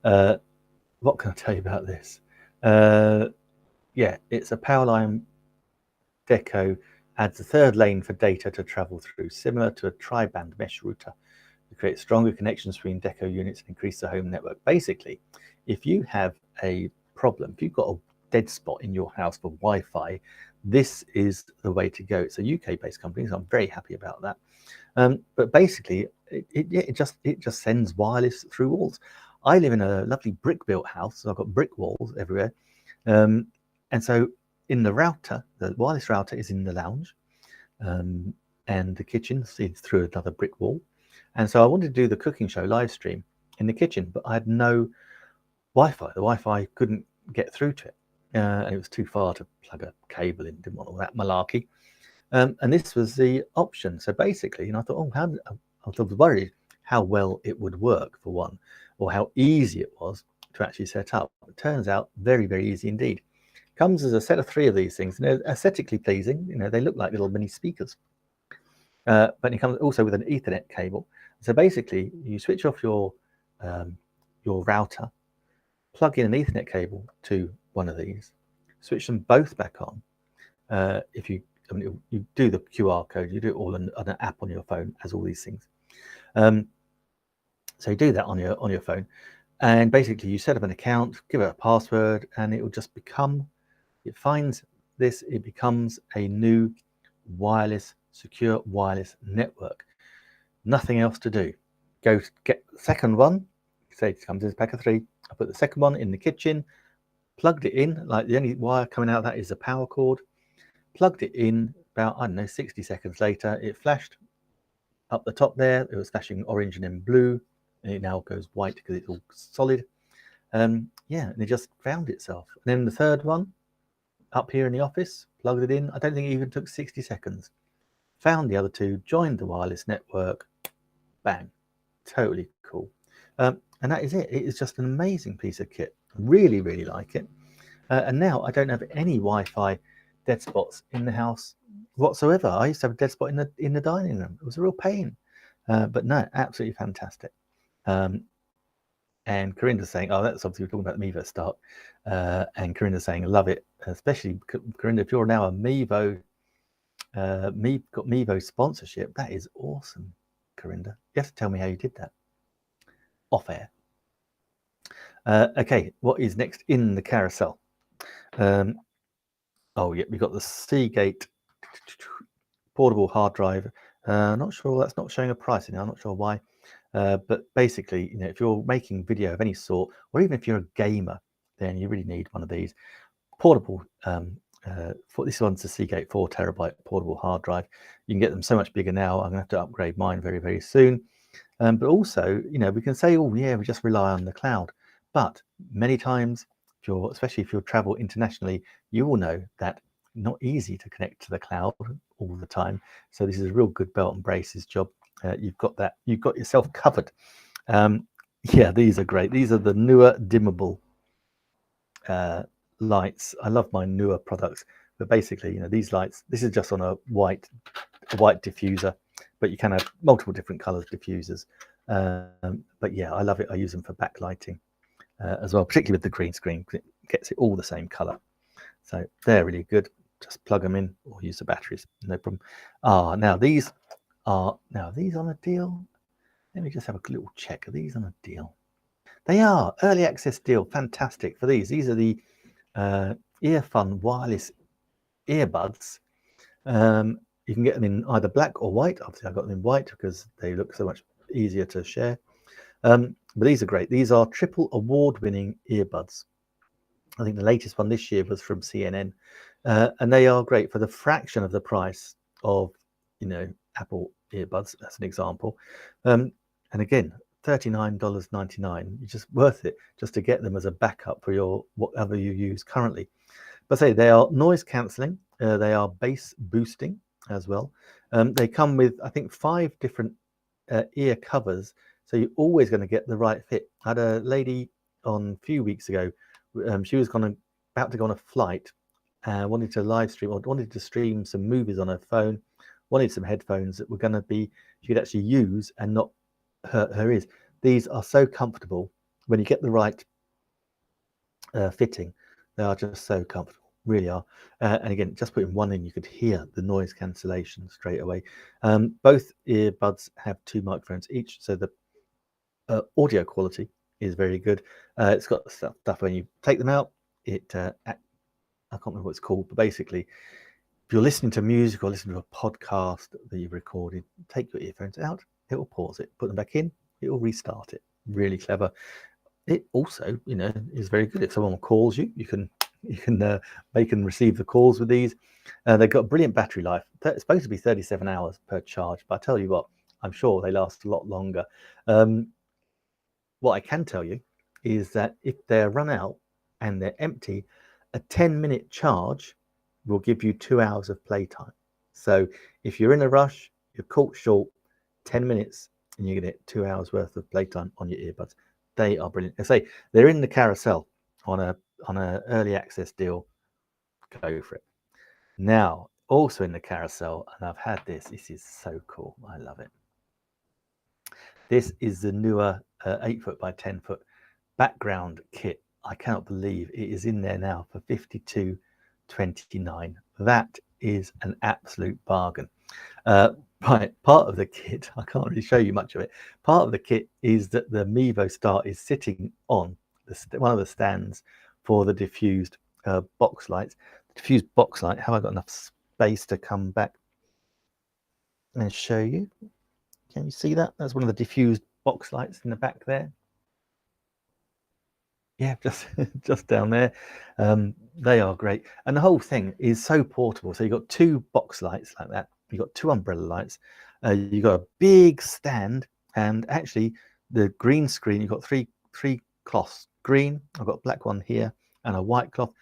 what can I tell you about this? Yeah, it's a Powerline Deco, adds a third lane for data to travel through, similar to a tri-band mesh router to create stronger connections between Deco units and increase the home network. Basically, if you have a problem, if you've got a dead spot in your house for Wi-Fi, this is the way to go. It's a UK-based company, so I'm very happy about that. But basically, it just sends wireless through walls. I live in a lovely brick-built house, so I've got brick walls everywhere. And so in the router, the wireless router is in the lounge, and the kitchen feeds through another brick wall. And so I wanted to do the cooking show live stream in the kitchen, but I had no Wi-Fi. The Wi-Fi couldn't get through to it. And it was too far to plug a cable in, didn't want all that malarkey. And this was the option. So basically, I thought, I was worried how well it would work for one, or how easy it was to actually set up. It turns out very, very easy indeed. Comes as a set of 3 of these things, and they're aesthetically pleasing. They look like little mini speakers. But it comes also with an Ethernet cable. So basically, you switch off your router, plug in an Ethernet cable to one of these, switch them both back on. If you do the QR code, you do it all on an app on your phone, as all these things. So you do that on your phone, and basically you set up an account, give it a password, and it will just become. It finds this. It becomes a new secure wireless network. Nothing else to do. Go get the second one. Say it comes in a pack of 3. I put the second one in the kitchen, plugged it in. Like the only wire coming out of that is the power cord. Plugged it in. About 60 seconds later, it flashed up the top there. It was flashing orange and then blue, and it now goes white because it's all solid. And it just found itself. And then the third one, up here in the office, plugged it in. I don't think it even took 60 seconds. Found the other 2, joined the wireless network. Bang. Totally cool. And that is it. It is just an amazing piece of kit. Really, really like it. And now I don't have any Wi-Fi dead spots in the house whatsoever. I used to have a dead spot in the dining room. It was a real pain. But no, absolutely fantastic. And Corinda's saying, that's obviously we're talking about the Mevo start. And Corinda's saying, love it. Especially, Corinda, if you're now a Mevo, got Mevo sponsorship, that is awesome, Corinda. You have to tell me how you did that. Off air. Okay, what is next in the carousel? We've got the Seagate portable hard drive. Not sure, that's not showing a price now. I'm not sure why. But basically, if you're making video of any sort, or even if you're a gamer, then you really need one of these portable. This one's a Seagate 4 terabyte portable hard drive. You can get them so much bigger now. I'm going to have to upgrade mine very, very soon. But also, we can say, we just rely on the cloud. But many times, especially if you travel internationally, you will know that not easy to connect to the cloud all the time. So this is a real good belt and braces job. You've got yourself covered. These are great. These are the newer dimmable lights. I love my newer products, but basically, these lights, this is just on a white diffuser, but you can have multiple different colors diffusers. But I love it. I use them for backlighting as well, particularly with the green screen. It gets it all the same color. So they're really good. Just plug them in or use the batteries, no problem. Now these on a deal? Let me just have a little check. Are these on a deal? They are. Early access deal. Fantastic for these. These are the Earphone wireless earbuds. You can get them in either black or white. Obviously I got them in white because they look so much easier to share. But these are great. These are triple award-winning earbuds. I think the latest one this year was from CNN, and they are great for the fraction of the price of, Apple earbuds, as an example. And again, $39.99. It's just worth it just to get them as a backup for your whatever you use currently. But say they are noise cancelling. They are bass boosting as well. They come with, I think, 5 different ear covers, so you're always going to get the right fit. I had a lady on a few weeks ago. She was about to go on a flight, wanted to live stream or wanted to stream some movies on her phone, wanted some headphones that were going to be she could actually use and not hurt her ears. These are so comfortable when you get the right fitting. They are just so comfortable, really are. And again, just putting one in, you could hear the noise cancellation straight away. Both earbuds have 2 microphones each, so the audio quality is very good. It's got stuff when you take them out, I can't remember what it's called, but basically if you're listening to music or listening to a podcast that you've recorded, take your earphones out, it will pause it, put them back in, it will restart it. Really clever. It also, is very good. If someone calls you, you can make and receive the calls with these. They've got a brilliant battery life. It's supposed to be 37 hours per charge, but I tell you what, I'm sure they last a lot longer. What I can tell you is that if they're run out and they're empty, a 10-minute charge will give you 2 hours of playtime. So if you're in a rush, you're caught short, 10 minutes, and you get 2 hours worth of playtime on your earbuds. They are brilliant. I say they're in the carousel on a early access deal. Go for it. Now, also in the carousel, and I've had this. This is so cool. I love it. This is the newer 8-foot by 10-foot background kit. I cannot believe it is in there now for $52.29. That is an absolute bargain. Right, part of the kit, I can't really show you much of it. Part of the kit is that the Mevo Star is sitting on one of the stands for the diffused box lights. The diffused box light, have I got enough space to come back and show you? Can you see that? That's one of the diffused box lights in the back there. Yeah, just down there. They are great, and the whole thing is so portable. So you've got 2 box lights like that. You've got 2 umbrella lights. You've got a big stand, and actually the green screen. You've got three cloths. Green. I've got a black one here and a white cloth.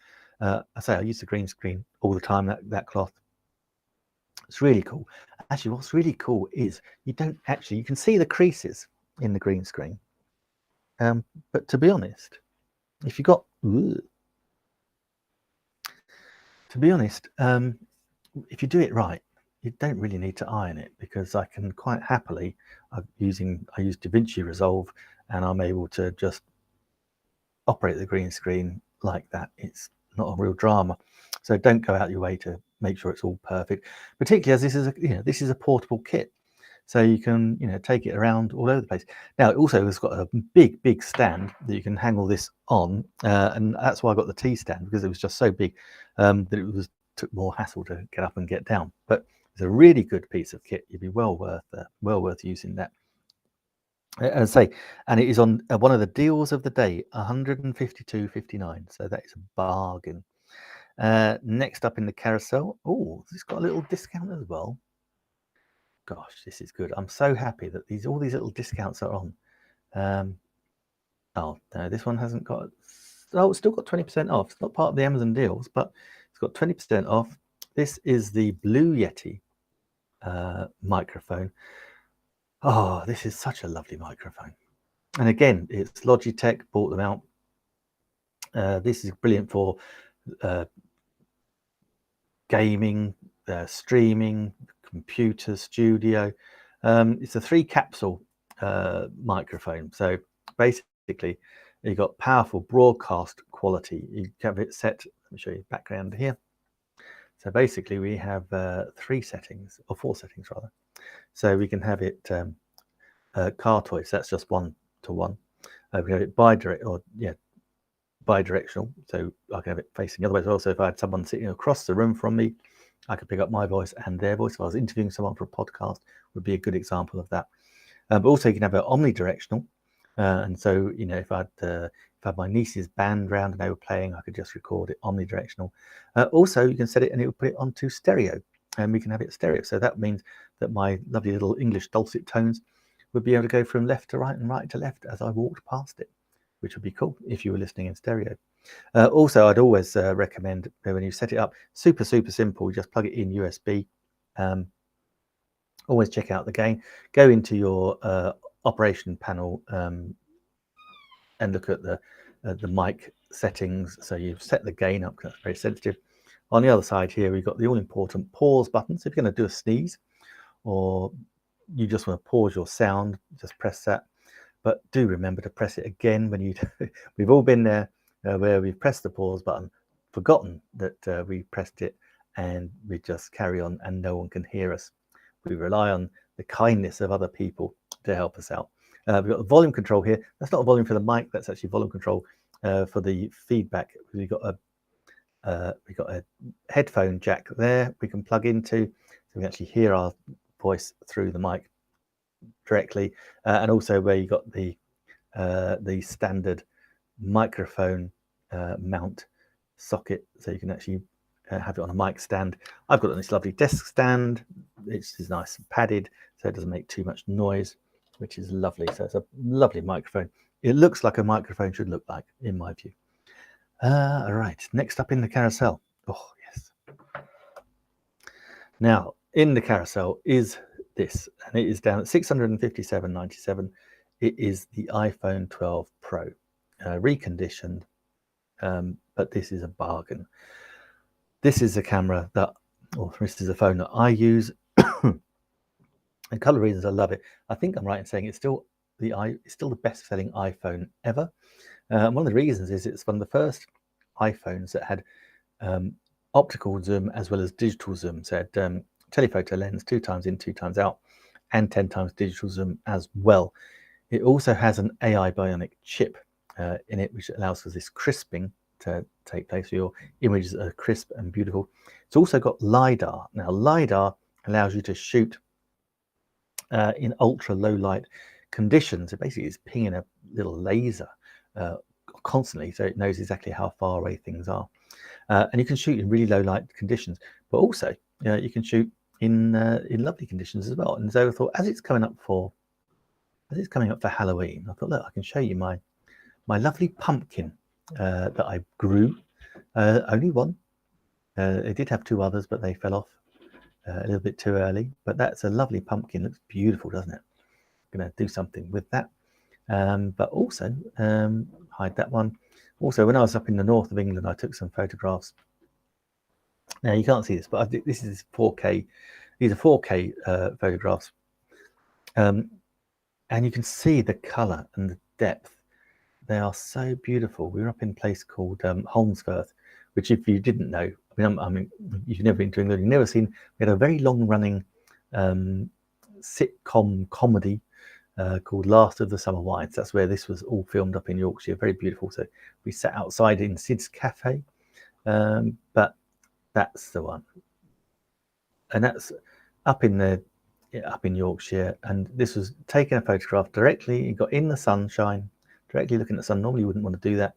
I use the green screen all the time. That cloth. It's really cool. Actually, what's really cool is you can see the creases in the green screen. But to be honest, if you got, if you do it right, you don't really need to iron it, because I can quite happily, I use DaVinci Resolve, and I'm able to just operate the green screen like that. It's not a real drama. So don't go out your way to make sure it's all perfect, particularly as this is a portable kit. So you can, take it around all over the place. Now, it also has got a big stand that you can hang all this on, and that's why I got the T stand, because it was just so big that it took more hassle to get up and get down. But it's a really good piece of kit. You'd be well worth using that. As I say, and it is on one of the deals of the day, $152.59. So that is a bargain. Next up in the carousel, it's got a little discount as well. Gosh, this is good. I'm so happy that all these little discounts are on. Oh no, this one hasn't got. Oh, it's still got 20% off. It's not part of the Amazon deals, but it's got 20% off. This is the Blue Yeti microphone. Oh, this is such a lovely microphone. And again, it's Logitech, bought them out. This is brilliant for gaming, streaming, computer, studio. It's a 3 capsule microphone. So basically You've got powerful broadcast quality. You have it set, let me show you the background here. So basically we have 3 settings, or 4 settings rather. So we can have it car toys, that's just 1-to-1. We can have it bidirectional, so I can have it facing the other way as well. So if I had someone sitting across the room from me, I could pick up my voice and their voice. If I was interviewing someone for a podcast, would be a good example of that. But also you can have it omnidirectional, and so if I had my niece's band round and they were playing, I could just record it omnidirectional. Also, you can set it and it will put it onto stereo, and we can have it stereo. So that means that my lovely little English dulcet tones would be able to go from left to right and right to left as I walked past it, which would be cool if you were listening in stereo. Also, I'd always recommend when you set it up, super simple. You just plug it in USB. Always check out the gain. Go into your operation panel and look at the mic settings. So you've set the gain up because that's very sensitive. On the other side here, we've got the all-important pause button. So if you're going to do a sneeze or you just want to pause your sound, just press that. But do remember to press it again when you do. We've all been there where we've pressed the pause button, forgotten that we pressed it, and we just carry on and no one can hear us. We rely on the kindness of other people to help us out. We've got the volume control here. That's not a volume for the mic, that's actually volume control for the feedback. We've got a headphone jack there we can plug into, so we can actually hear our voice through the mic directly, and also where you got the standard microphone mount socket, so you can actually have it on a mic stand. I've got this lovely desk stand. It's nice and padded, so it doesn't make too much noise, which is lovely. So it's a lovely microphone. It looks like a microphone should look like, in my view. All right, next up in the carousel. Oh yes. Now in the carousel is this, and it is down at $657.97. It is the iPhone 12 Pro, reconditioned, but this is a bargain. This is a camera that, or this is a phone that I use, and a couple of reasons I love it. I think I'm right in saying it's still the best-selling iPhone ever. One of the reasons is it's one of the first iPhones that had optical zoom as well as digital zoom. So it had telephoto lens, 2 times in, 2 times out, and 10 times digital zoom as well. It also has an AI bionic chip in it, which allows for this crisping to take place, so your images are crisp and beautiful. It's also got LiDAR. Now LiDAR allows you to shoot in ultra low light conditions. So basically it's pinging a little laser constantly, so it knows exactly how far away things are, and you can shoot in really low light conditions, but also you can shoot in lovely conditions as well. And so I thought, as it's coming up for Halloween, I thought, look, I can show you my lovely pumpkin that I grew. Only one. They did have 2 others, but they fell off a little bit too early. But that's a lovely pumpkin. Looks beautiful, doesn't it? I'm going to do something with that. But also hide that one. Also, when I was up in the north of England, I took some photographs. Now you can't see this, but this is 4K. These are 4K photographs, and you can see the colour and the depth. They are so beautiful. We were up in a place called Holmesfirth, which, if you didn't know, I mean, if you've never been to England, you've never seen. We had a very long-running sitcom comedy called Last of the Summer Wives. That's where this was all filmed, up in Yorkshire. Very beautiful. So we sat outside in Sid's Cafe, but that's the one, and that's up in Yorkshire. And this was taking a photograph directly. You got in the sunshine, directly looking at the sun. Normally you wouldn't want to do that,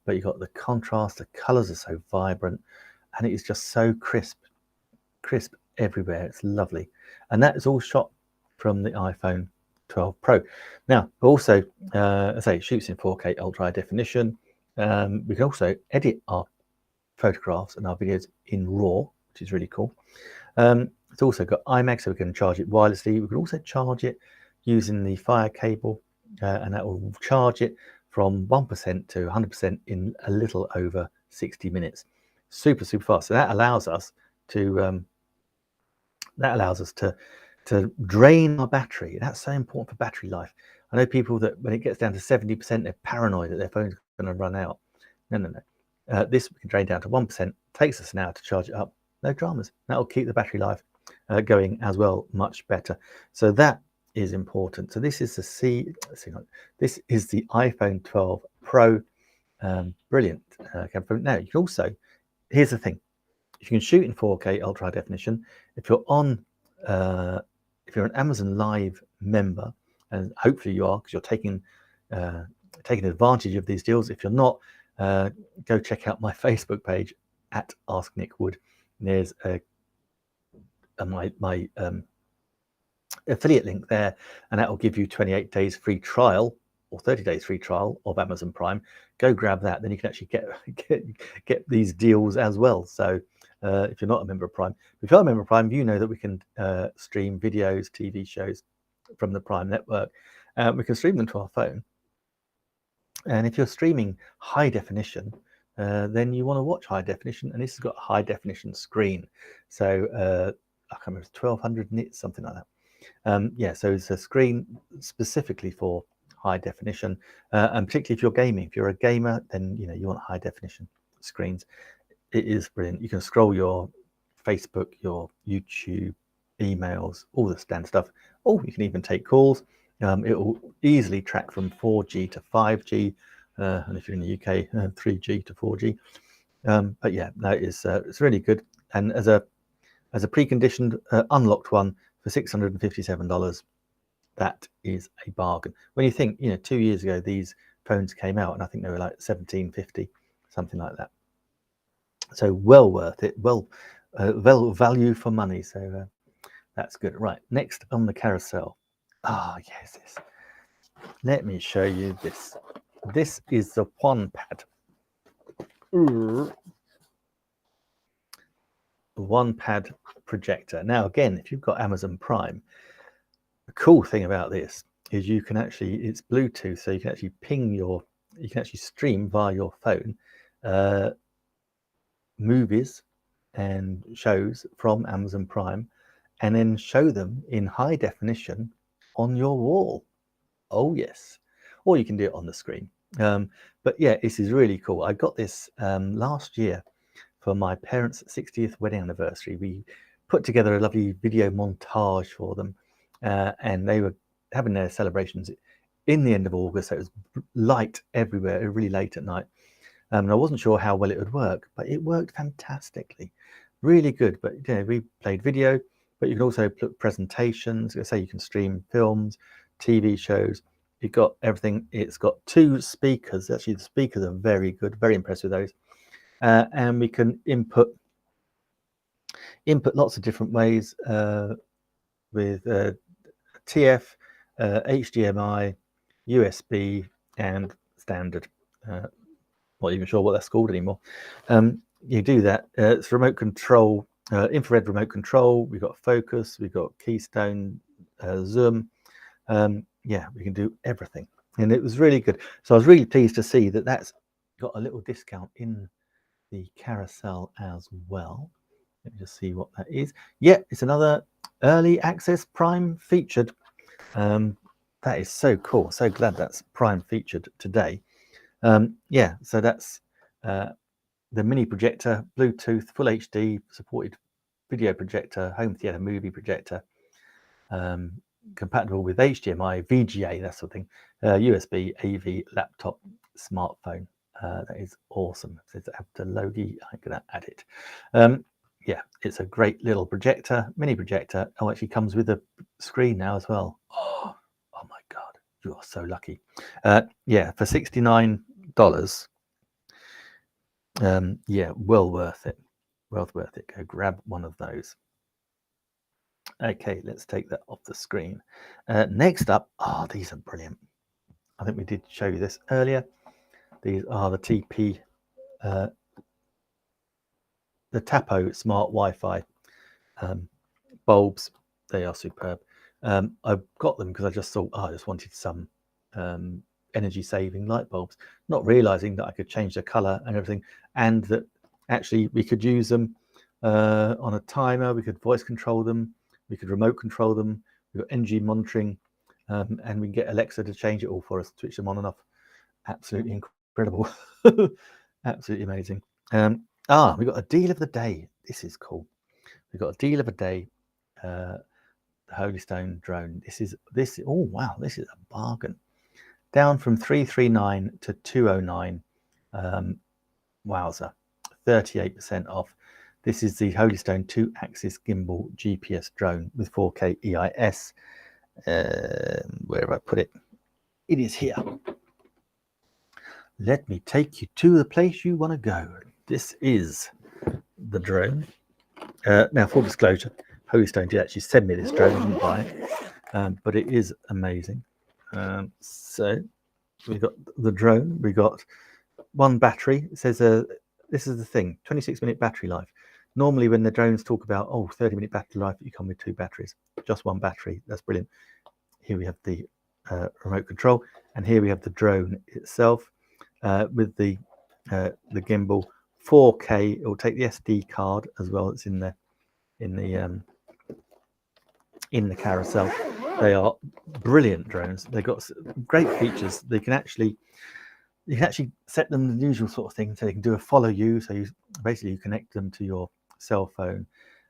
but you got the contrast. The colors are so vibrant, and it is just so crisp everywhere. It's lovely, and that is all shot from the iPhone 12 Pro. Now also, as I say, it shoots in 4K ultra high definition. We can also edit our photographs and our videos in RAW, which is really cool. It's also got iMac, so we can charge it wirelessly. We can also charge it using the Fire cable, and that will charge it from 1% to 100% in a little over 60 minutes. Super fast. So that allows us to drain our battery. That's so important for battery life. I know people that when it gets down to 70%, they're paranoid that their phone's going to run out. No. This we can drain down to 1%. Takes us an hour to charge it up. No dramas. That'll keep the battery life going as well, much better. So that is important. So this is the this is the iPhone 12 Pro. Brilliant camera. Now you can also, here's the thing, you can shoot in 4K ultra high definition. If you're on if you're an Amazon Live member, and hopefully you are, because you're taking advantage of these deals. If you're not, go check out my Facebook page at Ask Nick Wood. There's my affiliate link there, and that will give you 28 days free trial or 30 days free trial of Amazon Prime. Go grab that, then you can actually get these deals as well. So if you're not a member of Prime, if you're a member of Prime, you know that we can stream videos, TV shows from the Prime network. We can stream them to our phone, and if you're streaming high definition, then you want to watch high definition, and this has got a high definition screen. So I can't remember, it's 1200 nits, something like that. Yeah, so it's a screen specifically for high definition, and particularly if you're gaming. If you're a gamer, then you know you want high definition screens. It is brilliant. You can scroll your Facebook, your YouTube, emails, all the standard stuff. Oh, you can even take calls. It will easily track from 4G to 5G, and if you're in the UK, 3G to 4G. But yeah, no, it's really good. And as a preconditioned unlocked one for $657, that is a bargain. When you think, 2 years ago these phones came out, and I think they were like $17.50, something like that. So well worth it. Well value for money. So that's good. Right, next on the carousel. Yes, this. Let me show you this. This is the OnePad. OnePad projector. Now, again, if you've got Amazon Prime, the cool thing about this is you can actually, it's Bluetooth, so you can actually you can actually stream via your phone movies and shows from Amazon Prime, and then show them in high definition on your wall. Oh yes, or you can do it on the screen. But yeah, this is really cool. I got this last year for my parents' 60th wedding anniversary. We put together a lovely video montage for them, and they were having their celebrations in the end of August, so it was light everywhere, really late at night. And I wasn't sure how well it would work, but it worked fantastically. Really good. But we played video, but you can also put presentations. Say you can stream films, TV shows. You've got everything. It's got 2 speakers. Actually, the speakers are very good. Very impressed with those. And we can input lots of different ways with TF, HDMI, USB, and standard. Not even sure what that's called anymore. You do that. It's remote control, infrared remote control. We've got focus. We've got keystone, zoom. Yeah, we can do everything, and it was really good. So I was really pleased to see that that's got a little discount in the carousel as well. Let me just see what that is. Yeah, it's another early access Prime featured. That is so cool. So glad that's Prime featured today. Yeah, so that's the mini projector, Bluetooth, full HD supported video projector, home theater movie projector, compatible with HDMI, VGA, that sort of thing, USB, AV, laptop, smartphone. That is awesome. It says after Logi, I'm going to add it. Yeah, it's a great little projector, mini projector. Oh, actually comes with a screen now as well. Oh my God, you are so lucky. Yeah, for $69. Yeah, well worth it. Well worth it. Go grab one of those. Okay, let's take that off the screen. Next up, these are brilliant. I think we did show you this earlier. These are the TP, the Tapo Smart Wi-Fi bulbs. They are superb. I've got them because I just thought, I just wanted some energy saving light bulbs, not realizing that I could change the color and everything, and that actually we could use them on a timer. We could voice control them, we could remote control them. We've got energy monitoring, and we can get Alexa to change it all for us, switch them on and off. Absolutely incredible. Absolutely amazing. We got a deal of the day. This is cool. We've got a deal of the day. The Holy Stone drone. Oh wow, this is a bargain. Down from 339 to 209. Wowza, 38% off. This is the Holy Stone 2-axis gimbal GPS drone with 4K EIS. Where have I put it? It is here. Let me take you to the place you want to go. This is the drone. Now, full disclosure, Holy Stone did actually send me this drone. I didn't buy it, but it is amazing. So we got the drone. We got one battery. It says this is the thing: 26-minute battery life. Normally, when the drones talk about 30-minute battery life, you come with 2 batteries. Just one battery. That's brilliant. Here we have the remote control, and here we have the drone itself with the gimbal. 4K. It will take the SD card as well. It's in the carousel. They are brilliant drones. They've got great features. You can actually set them the usual sort of thing, so they can do a follow you. So you connect them to your cell phone,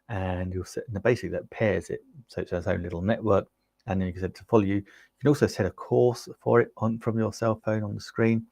and you'll set basically that pairs it, so it has its own little network. And then you can set it to follow you. You can also set a course for it from your cell phone on the screen.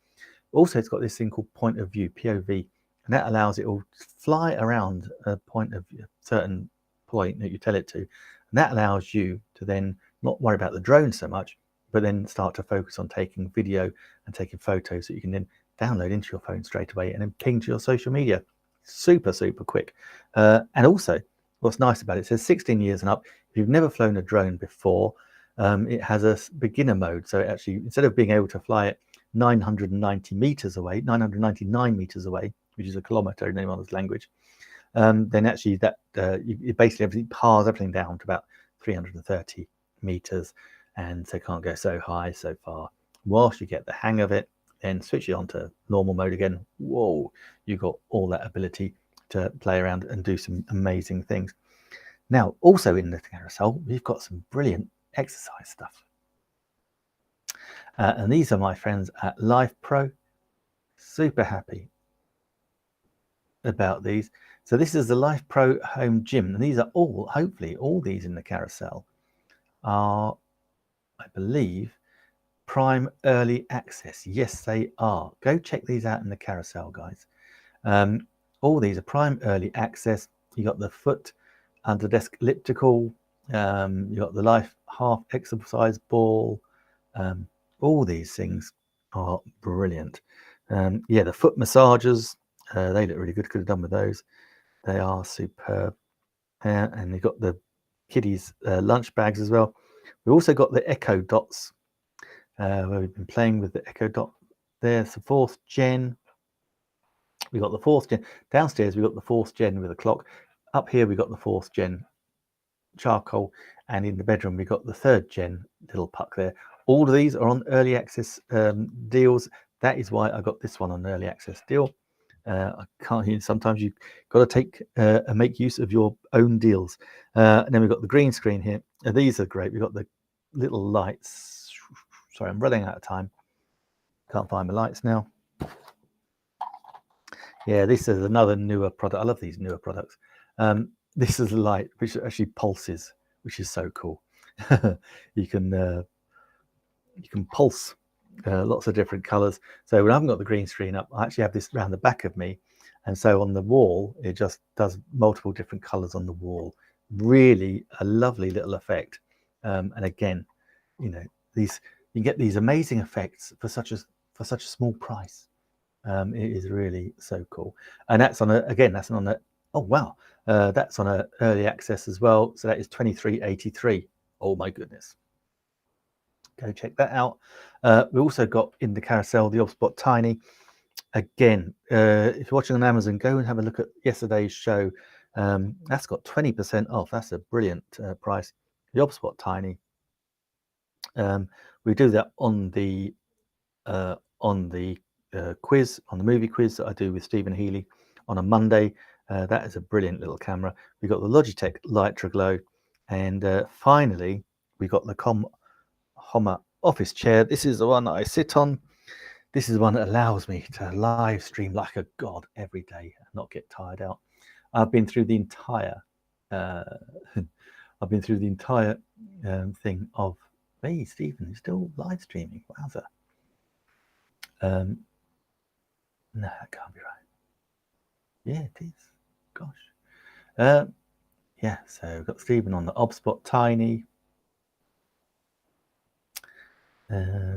Also, it's got this thing called point of view, POV, and that allows it to fly around a point of view, certain point that you tell it to. And that allows you to then not worry about the drone so much, but then start to focus on taking video and taking photos that you can then download into your phone straight away and then ping to your social media. Super, super quick. And also, what's nice about it, it says 16 years and up. If you've never flown a drone before, it has a beginner mode. So it actually, instead of being able to fly it 990 meters away, 999 meters away, which is a kilometer in anyone's language, then actually that you basically pars everything down to about 330 meters, and so can't go so high, so far. Whilst you get the hang of it, then switch it on to normal mode again. Whoa, you've got all that ability to play around and do some amazing things. Now, also in the carousel, we've got some brilliant exercise stuff. And these are my friends at Life Pro. Super happy about these. So this is the Life Pro home gym, and these are all, hopefully all these in the carousel are, I believe, Prime Early Access. Yes, they are. Go check these out in the carousel, guys. All these are Prime Early Access. You got the foot under desk elliptical. You got the Life half exercise ball. All these things are brilliant. Yeah, the foot massagers, they look really good. Could have done with those. They are superb. And you've got the kiddies lunch bags as well. We've also got the Echo Dots, where we've been playing with the Echo Dot. There's the 4th gen. We got the 4th gen. Downstairs we got the 4th gen with a clock. Up here we got the 4th gen charcoal, and in the bedroom we got the 3rd gen little puck there. All of these are on early access deals. That is why I got this one on early access deal. I can't. Sometimes you've got to take and make use of your own deals. And then we've got the green screen here. These are great. We've got the little lights. Sorry, I'm running out of time. Can't find my lights now. Yeah, this is another newer product. I love these newer products. This is a light which actually pulses, which is so cool. You can pulse lots of different colors. So when I haven't got the green screen up, I actually have this around the back of me, and so on the wall it just does multiple different colors on the wall. Really a lovely little effect. And again, you know, you can get these amazing effects for such a small price. It is really so cool. And that's on that's on a oh wow, that's on a early access as well. So that is 2383. Oh my goodness. Go check that out. We also got in the carousel the Obspot Tiny. Again, if you're watching on Amazon, go and have a look at yesterday's show. That's got 20% off. That's a brilliant price. The Obspot Tiny. We do that on the quiz, on the movie quiz that I do with Stephen Healy on a Monday. That is a brilliant little camera. We got the Logitech Litra Glow, and finally we got the Homma office chair. This is the one that I sit on. This is the one that allows me to live stream like a god every day and not get tired out. I've been through the entire thing of, hey, Stephen, you're still live streaming. Wowza. No, that can't be right. Yeah, it is. Gosh. Yeah, so we've got Stephen on the ObSpot Tiny.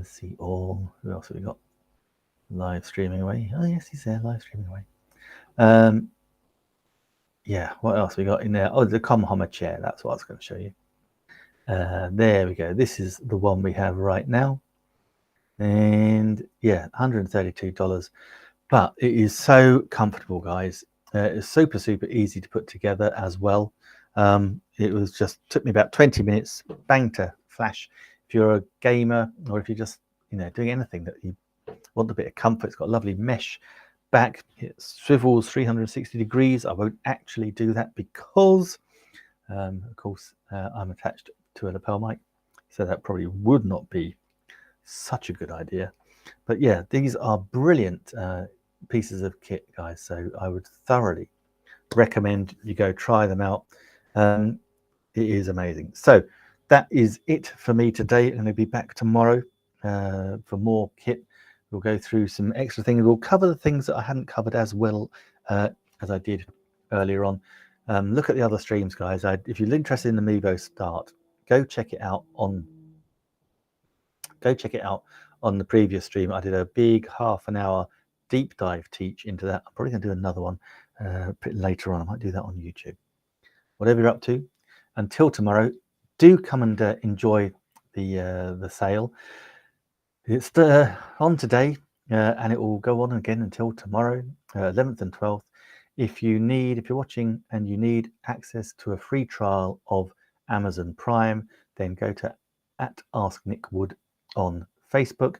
See all. Who else have we got? Live streaming away. Oh yes, he's there, live streaming away. Yeah, what else we got in there? Oh, the Homma chair. That's what I was going to show you. There we go. This is the one we have right now, and yeah, $132. But it is so comfortable, guys. It's super easy to put together as well. It was just took me about 20 minutes, bang to flash. If you're a gamer or if you're just doing anything that you want a bit of comfort, it's got a lovely mesh back. It swivels 360 degrees. I won't actually do that because, of course, I'm attached to a lapel mic, so that probably would not be such a good idea. But yeah, these are brilliant pieces of kit, guys. So I would thoroughly recommend you go try them out. It is amazing. So that is it for me today. I'm going to be back tomorrow for more kit. We'll go through some extra things. We'll cover the things that I hadn't covered as well as I did earlier on. Look at the other streams, guys. If you're interested in the Mevo Start, go check it out on the previous stream. I did a big half-an-hour deep dive teach into that. I'm probably going to do another one a bit later on. I might do that on YouTube. Whatever you're up to, until tomorrow, do come and enjoy the sale. It's on today, and it will go on again until tomorrow, 11th and 12th. If you're watching and you need access to a free trial of Amazon Prime, then go to @AskNickWood on Facebook.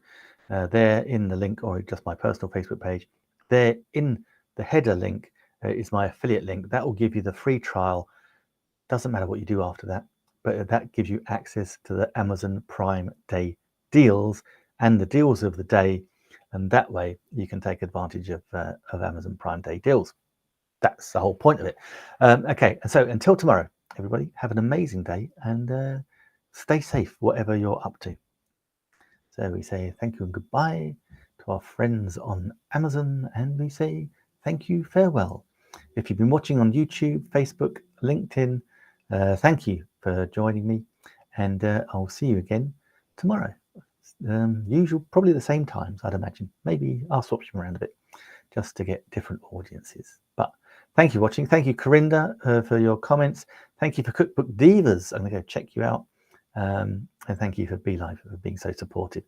There in the link, or just my personal Facebook page, there in the header link is my affiliate link. That will give you the free trial. Doesn't matter what you do after that, but that gives you access to the Amazon Prime Day deals and the deals of the day, and that way you can take advantage of Amazon Prime Day deals. That's the whole point of it. Okay, and so until tomorrow, everybody, have an amazing day and stay safe, whatever you're up to. So we say thank you and goodbye to our friends on Amazon, and we say thank you, farewell. If you've been watching on YouTube, Facebook, LinkedIn, thank you for joining me, and I'll see you again tomorrow. Usual, probably the same times, I'd imagine. Maybe I'll swap them around a bit just to get different audiences. But thank you for watching. Thank you, Corinda, for your comments. Thank you for Cookbook Divas. I'm going to go check you out. And thank you for BeLive for being so supportive.